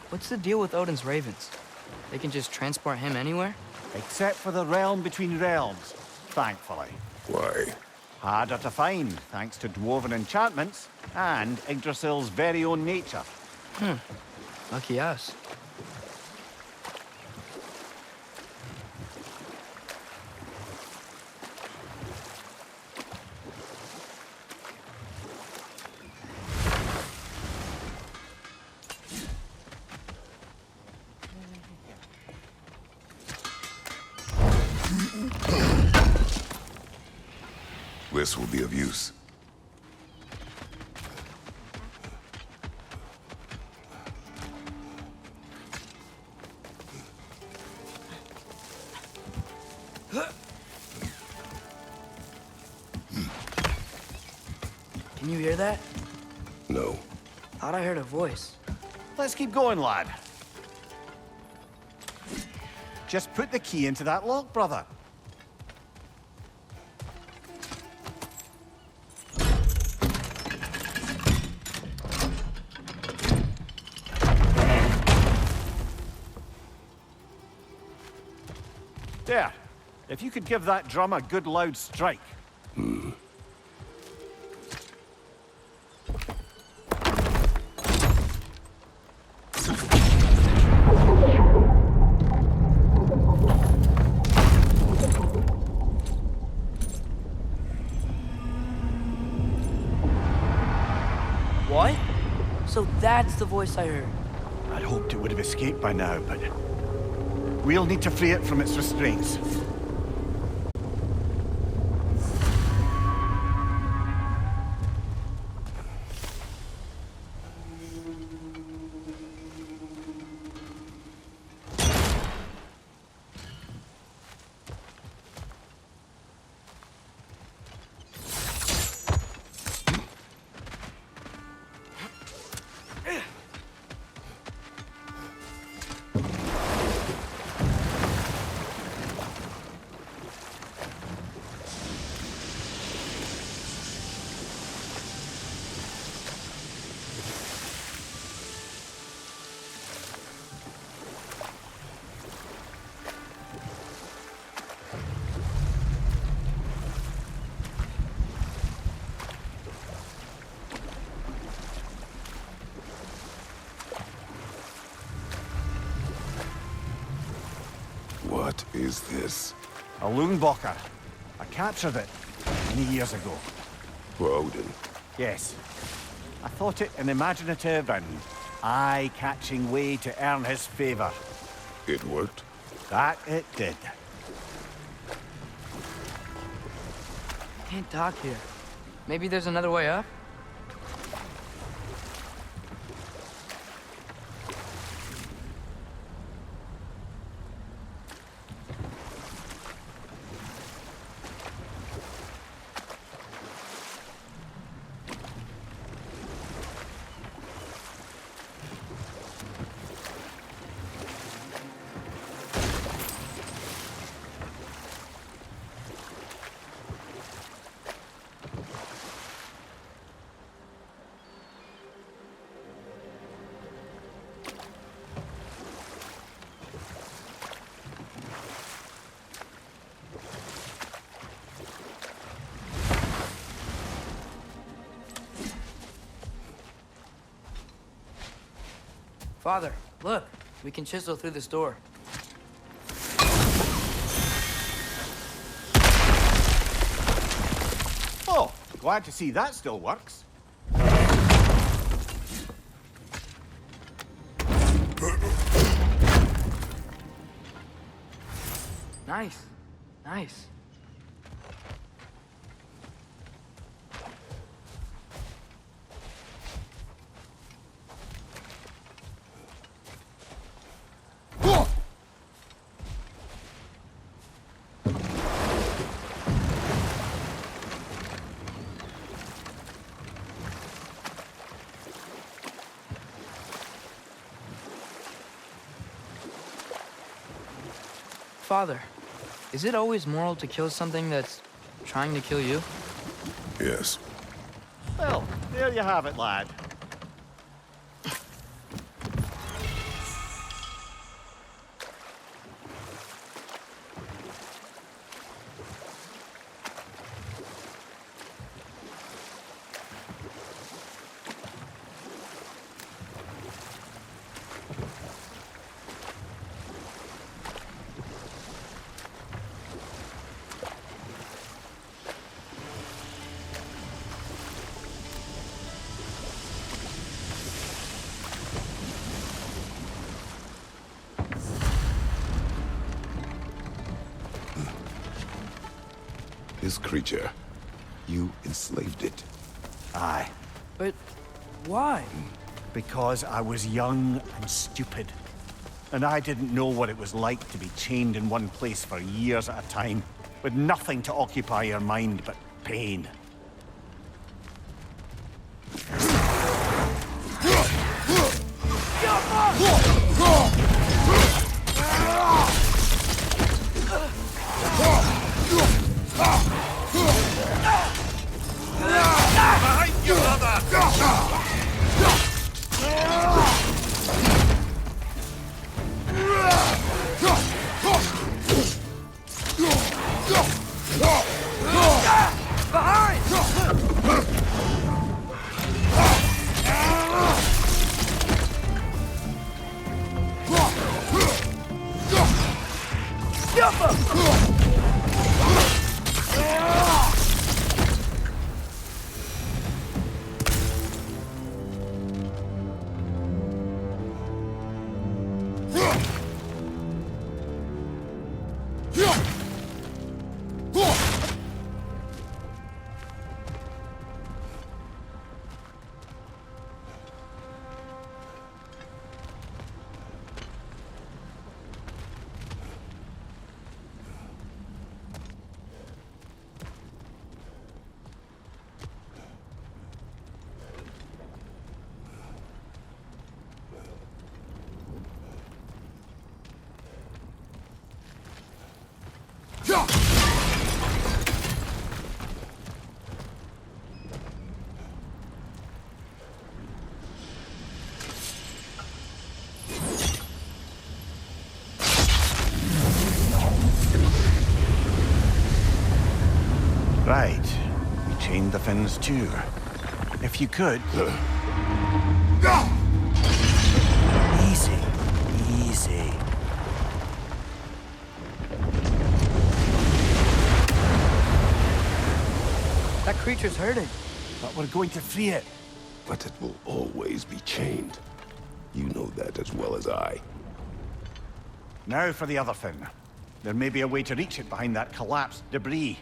what's the deal with Odin's ravens? They can just transport him anywhere? Except for the realm between realms, thankfully. Why? Harder to find, thanks to dwarven enchantments and Yggdrasil's very own nature. Lucky us. This will be of use. Can you hear that? No. Thought I heard a voice. Let's keep going, lad. Just put the key into that lock, brother. There. If you could give that drum a good loud strike. What? So that's the voice I heard. I'd hoped it would have escaped by now, but we'll need to free it from its restraints. What is this? A Loonbocker. I captured it many years ago. For Odin. Yes. I thought it an imaginative and eye-catching way to earn his favor. It worked? That it did. Can't dock here. Maybe there's another way up? Father, look. We can chisel through this door. Oh, glad to see that still works. Nice. Nice. Father, is it always moral to kill something that's trying to kill you? Yes. Well, there you have it, lad. This creature, you enslaved it. Aye. But why? Because I was young and stupid. And I didn't know what it was like to be chained in one place for years at a time, with nothing to occupy your mind but pain. Behind you, brother! Right. We chained the fins too. If you could... Easy. Easy. That creature's hurting. But we're going to free it. But it will always be chained. You know that as well as I. Now for the other fin. There may be a way to reach it behind that collapsed debris.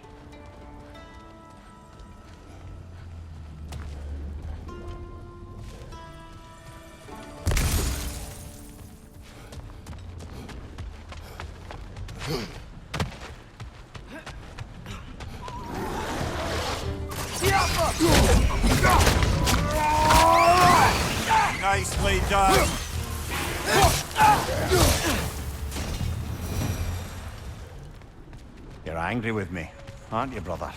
Nicely done. You're angry with me, aren't you, brother?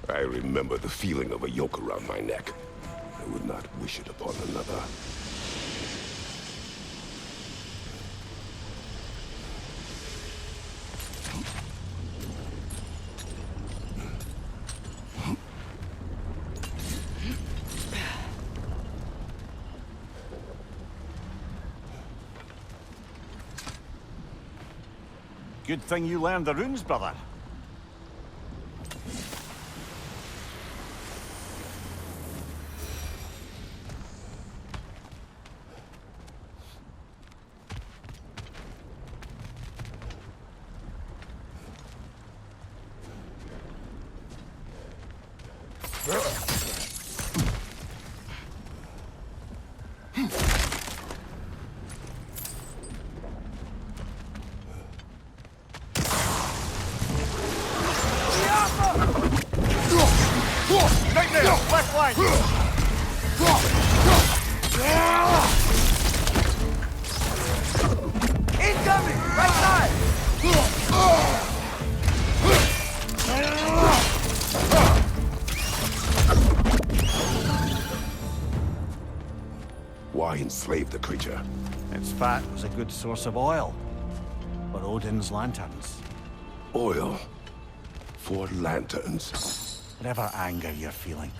I remember the feeling of a yoke around my neck. I would not wish it upon another. Good thing you learned the runes, brother. Incoming! Right side! Why enslave the creature? Its fat was a good source of oil for Odin's lanterns. Oil for lanterns. Whatever anger you're feeling,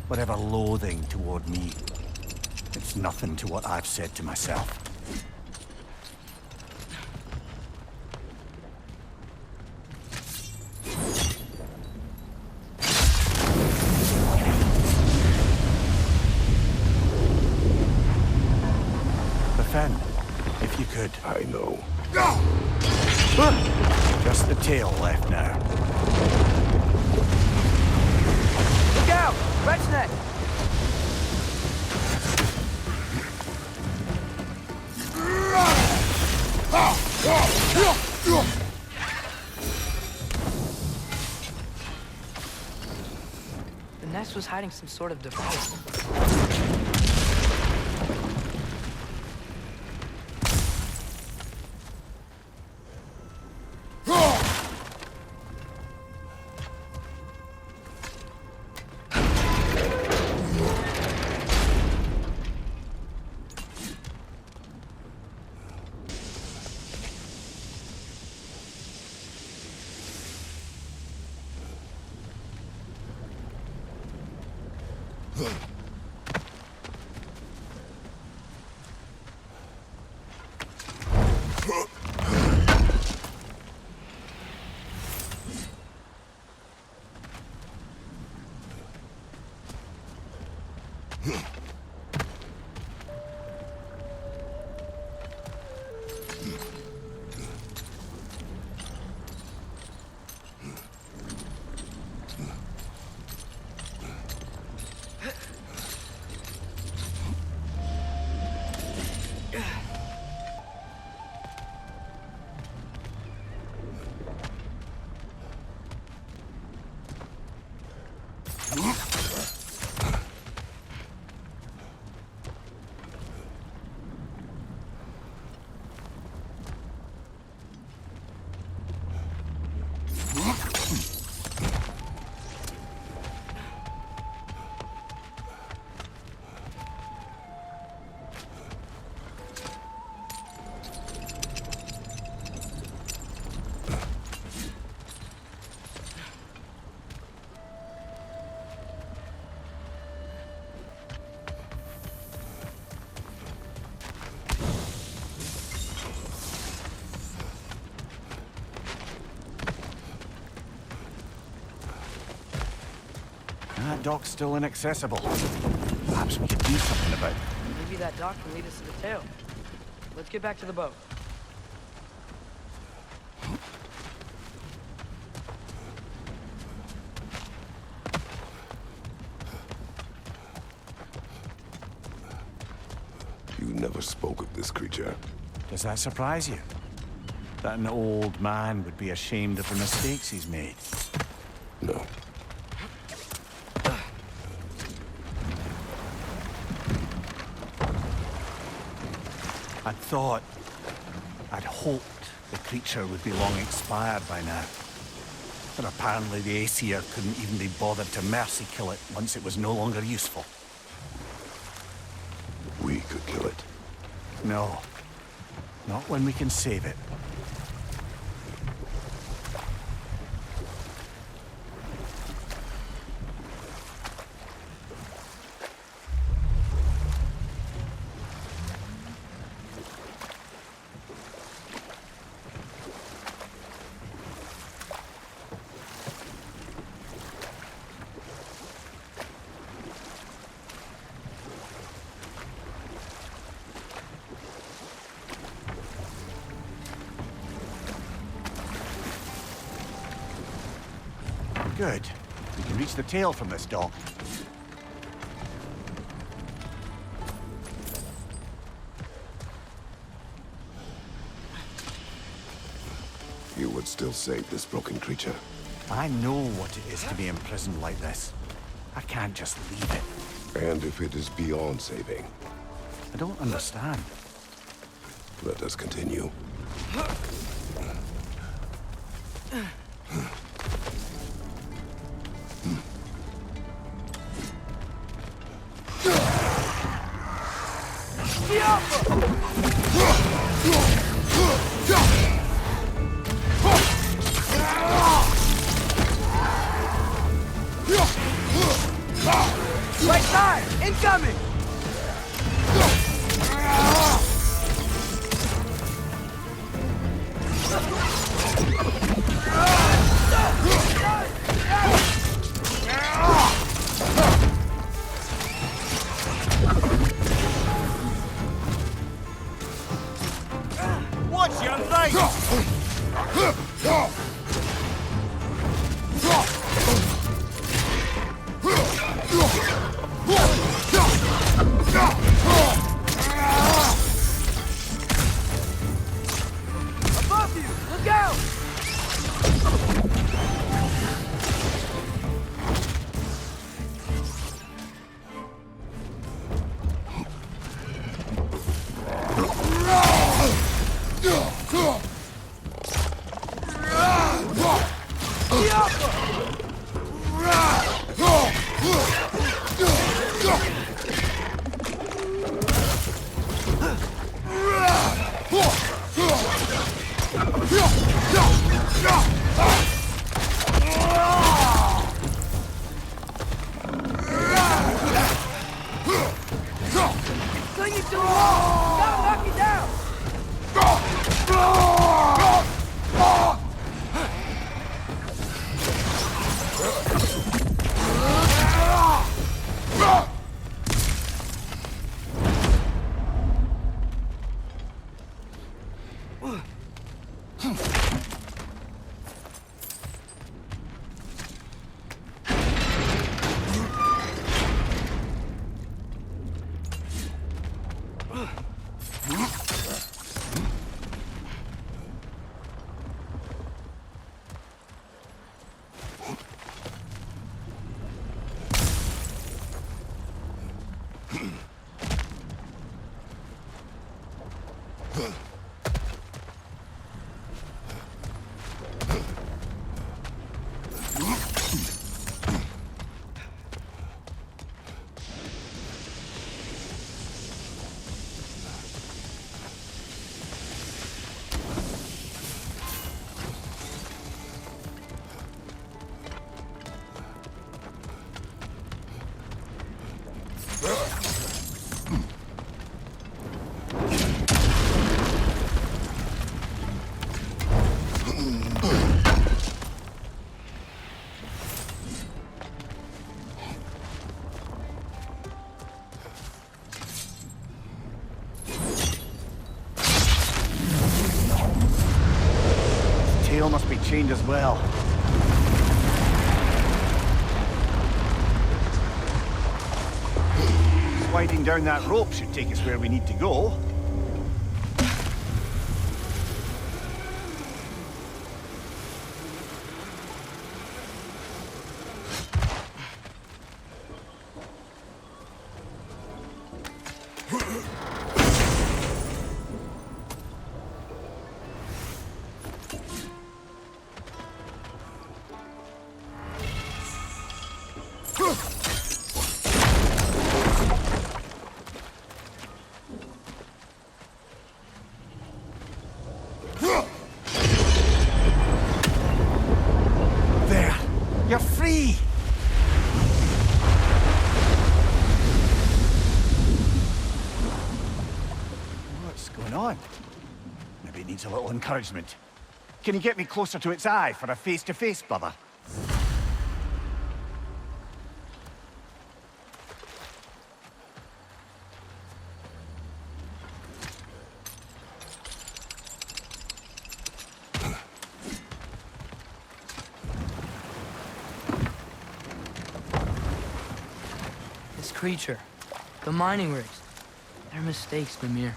whatever loathing toward me, it's nothing to what I've said to myself. Defend, if you could. I know. Just the tail left now. out! Red's neck! The nest was hiding some sort of device. That dock's still inaccessible. Perhaps we could do something about it. Maybe that dock can lead us to the tail. Let's get back to the boat. You never spoke of this creature. Does that surprise you? That an old man would be ashamed of the mistakes he's made? No. I'd hoped the creature would be long expired by now. But apparently the Aesir couldn't even be bothered to mercy kill it once it was no longer useful. We could kill it. No. Not when we can save it. Good. We can reach the tail from this dock. You would still save this broken creature. I know what it is to be imprisoned like this. I can't just leave it. And if it is beyond saving, I don't understand. let us continue. Right side! Incoming! Watch your right! chained as well. Sliding down that rope should take us where we need to go. There! You're free! What's going on? Maybe it needs a little encouragement. Can you get me closer to its eye for a face-to-face, brother? This creature, the mining rigs, they're mistakes, Mimir.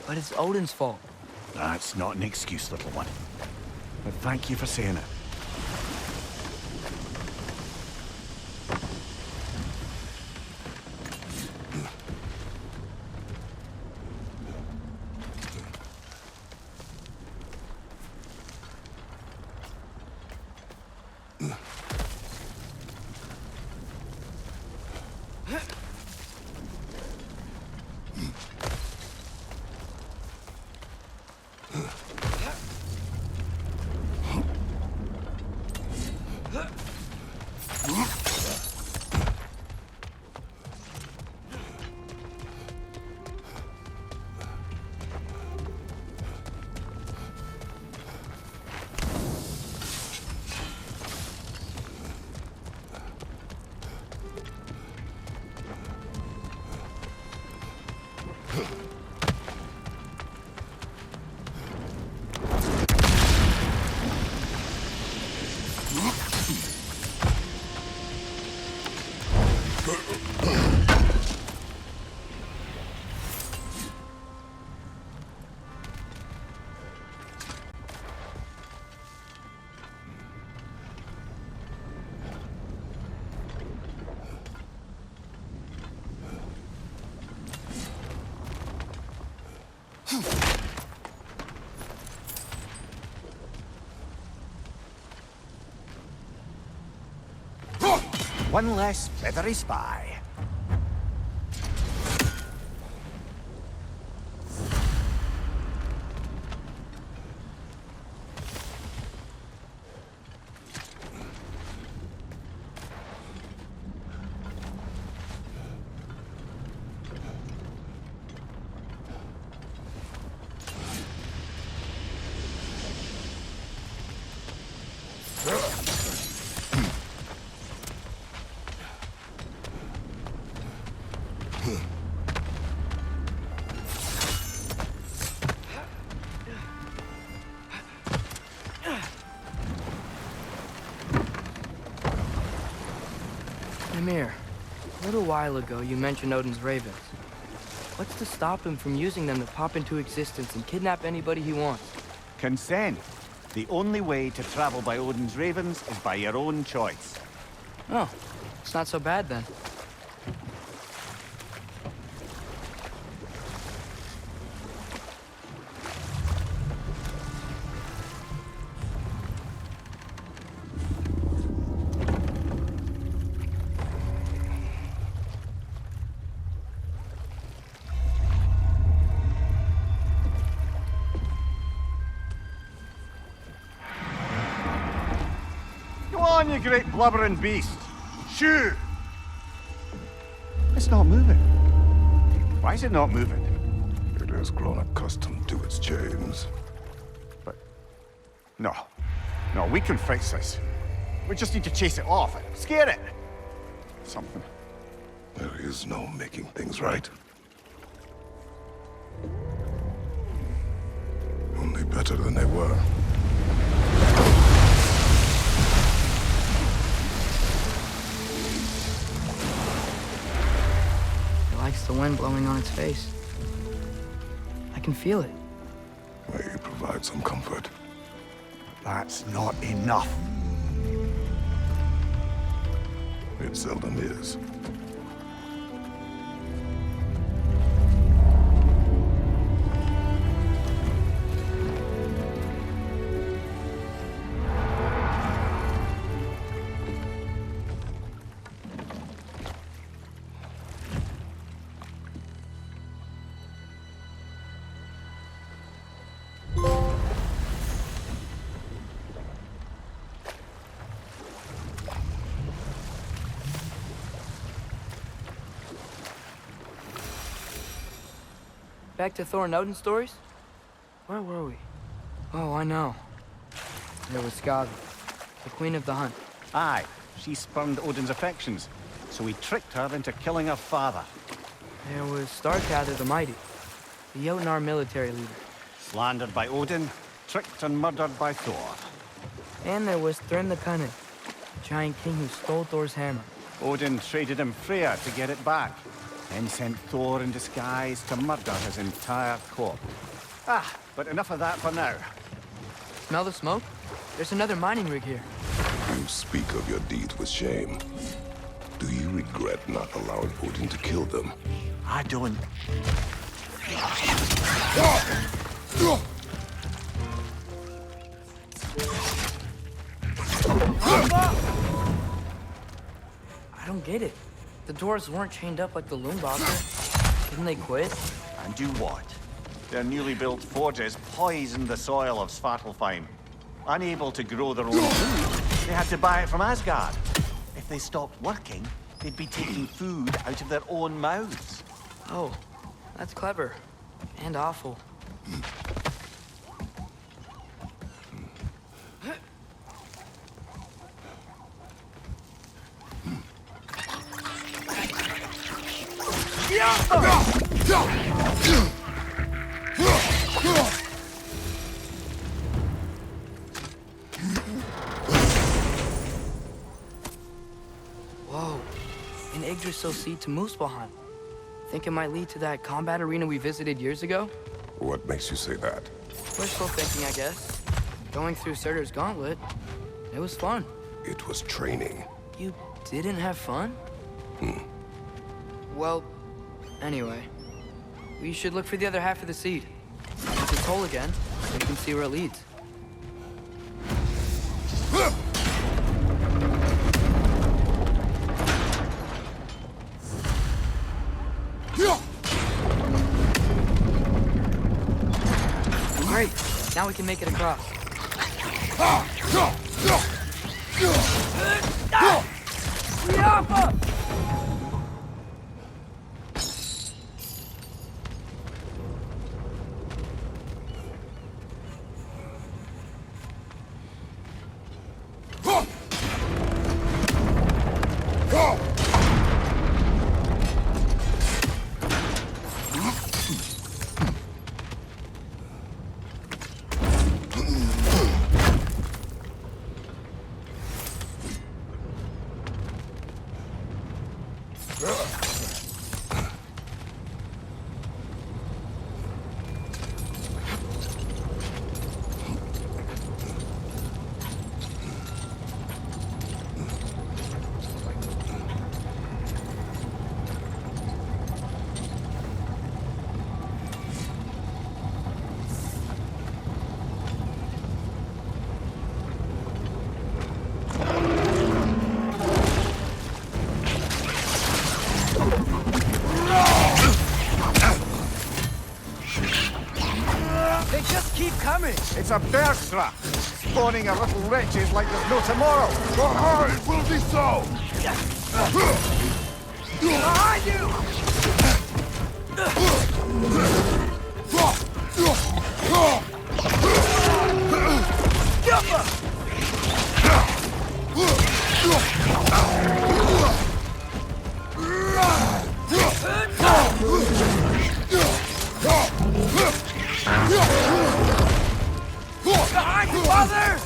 But it's Odin's fault. That's not an excuse, little one. But thank you for saying it. One less feathery spy. Mimir, a little while ago you mentioned Odin's ravens. What's to stop him from using them to pop into existence and kidnap anybody he wants? Consent. The only way to travel by Odin's ravens is by your own choice. Oh, it's not so bad then. Come on, you great blubbering beast! Shoo! It's not moving. Why is it not moving? It has grown accustomed to its chains. But... No. No, we can fix this. We just need to chase it off. Scare it! Something. There is no making things right. Only better than they were. the wind blowing on its face. I can feel it. May you provide some comfort. That's not enough. It seldom is. Back to Thor and Odin stories? Where were we? Oh, I know. There was Skavi, the queen of the hunt. Aye, she spurned Odin's affections, so he tricked her into killing her father. There was Starkather the Mighty, the Jotnar military leader. Slandered by Odin, tricked and murdered by Thor. And there was Thrym the Cunning, the giant king who stole Thor's hammer. Odin traded him Freya to get it back, then sent Thor in disguise to murder his entire court. But enough of that for now. Smell the smoke? There's another mining rig here. You speak of your deeds with shame. Do you regret not allowing Odin to kill them? I don't. I don't get it. The dwarves weren't chained up like the Loombacher. Didn't they quit? And do what? Their newly built forges poisoned the soil of Svartalfheim. Unable to grow their own food, they had to buy it from Asgard. If they stopped working, they'd be taking food out of their own mouths. Oh, that's clever. And awful. Whoa, an Yggdrasil seed to Muspelheim. Think it might lead to that combat arena we visited years ago? What makes you say that? Wishful thinking, I guess. Going through Surtur's gauntlet, it was fun. It was training. You didn't have fun? Well, anyway, we should look for the other half of the seed. If it's whole again, we can see where it leads. Great, now we can make it across. It's a berserk, spawning a little wretches like there's no tomorrow. It will be so! Behind you! Behind you, father!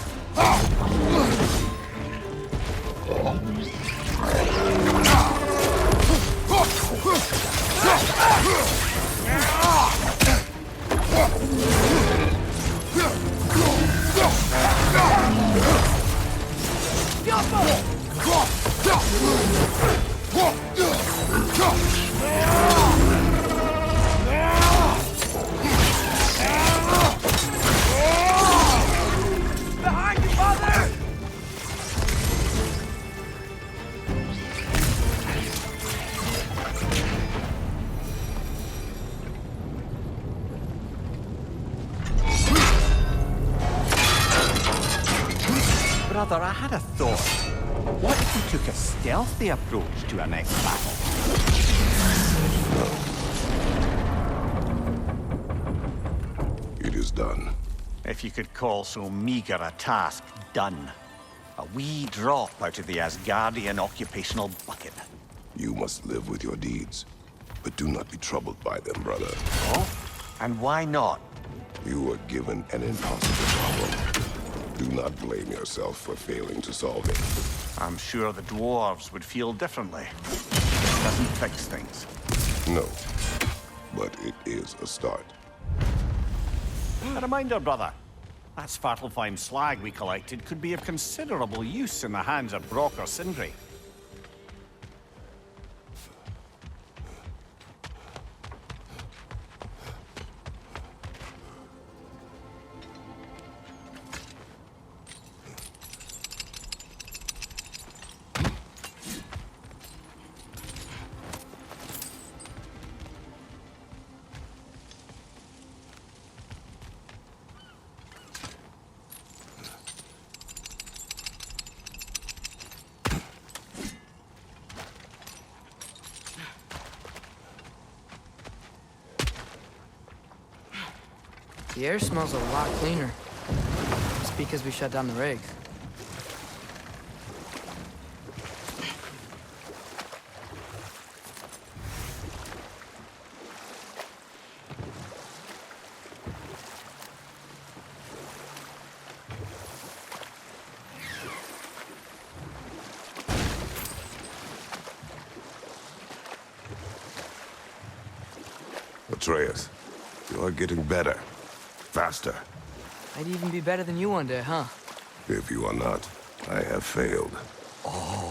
Behind you, father! Brother, I had a thought. What if we took a stealthy approach to our next battle? It is done. If you could call so meager a task done. A wee drop out of the Asgardian occupational bucket. You must live with your deeds, but do not be troubled by them, brother. Oh? And why not? You were given an impossible problem. Do not blame yourself for failing to solve it. I'm sure the dwarves would feel differently. It doesn't fix things. No, but it is a start. A reminder, brother. That Svartalfheim slag we collected could be of considerable use in the hands of Brock or Sindri. The air smells a lot cleaner. It's because we shut down the rigs. Atreus, you are getting better. Faster. I'd even be better than you one day, huh? If you are not, I have failed. Oh,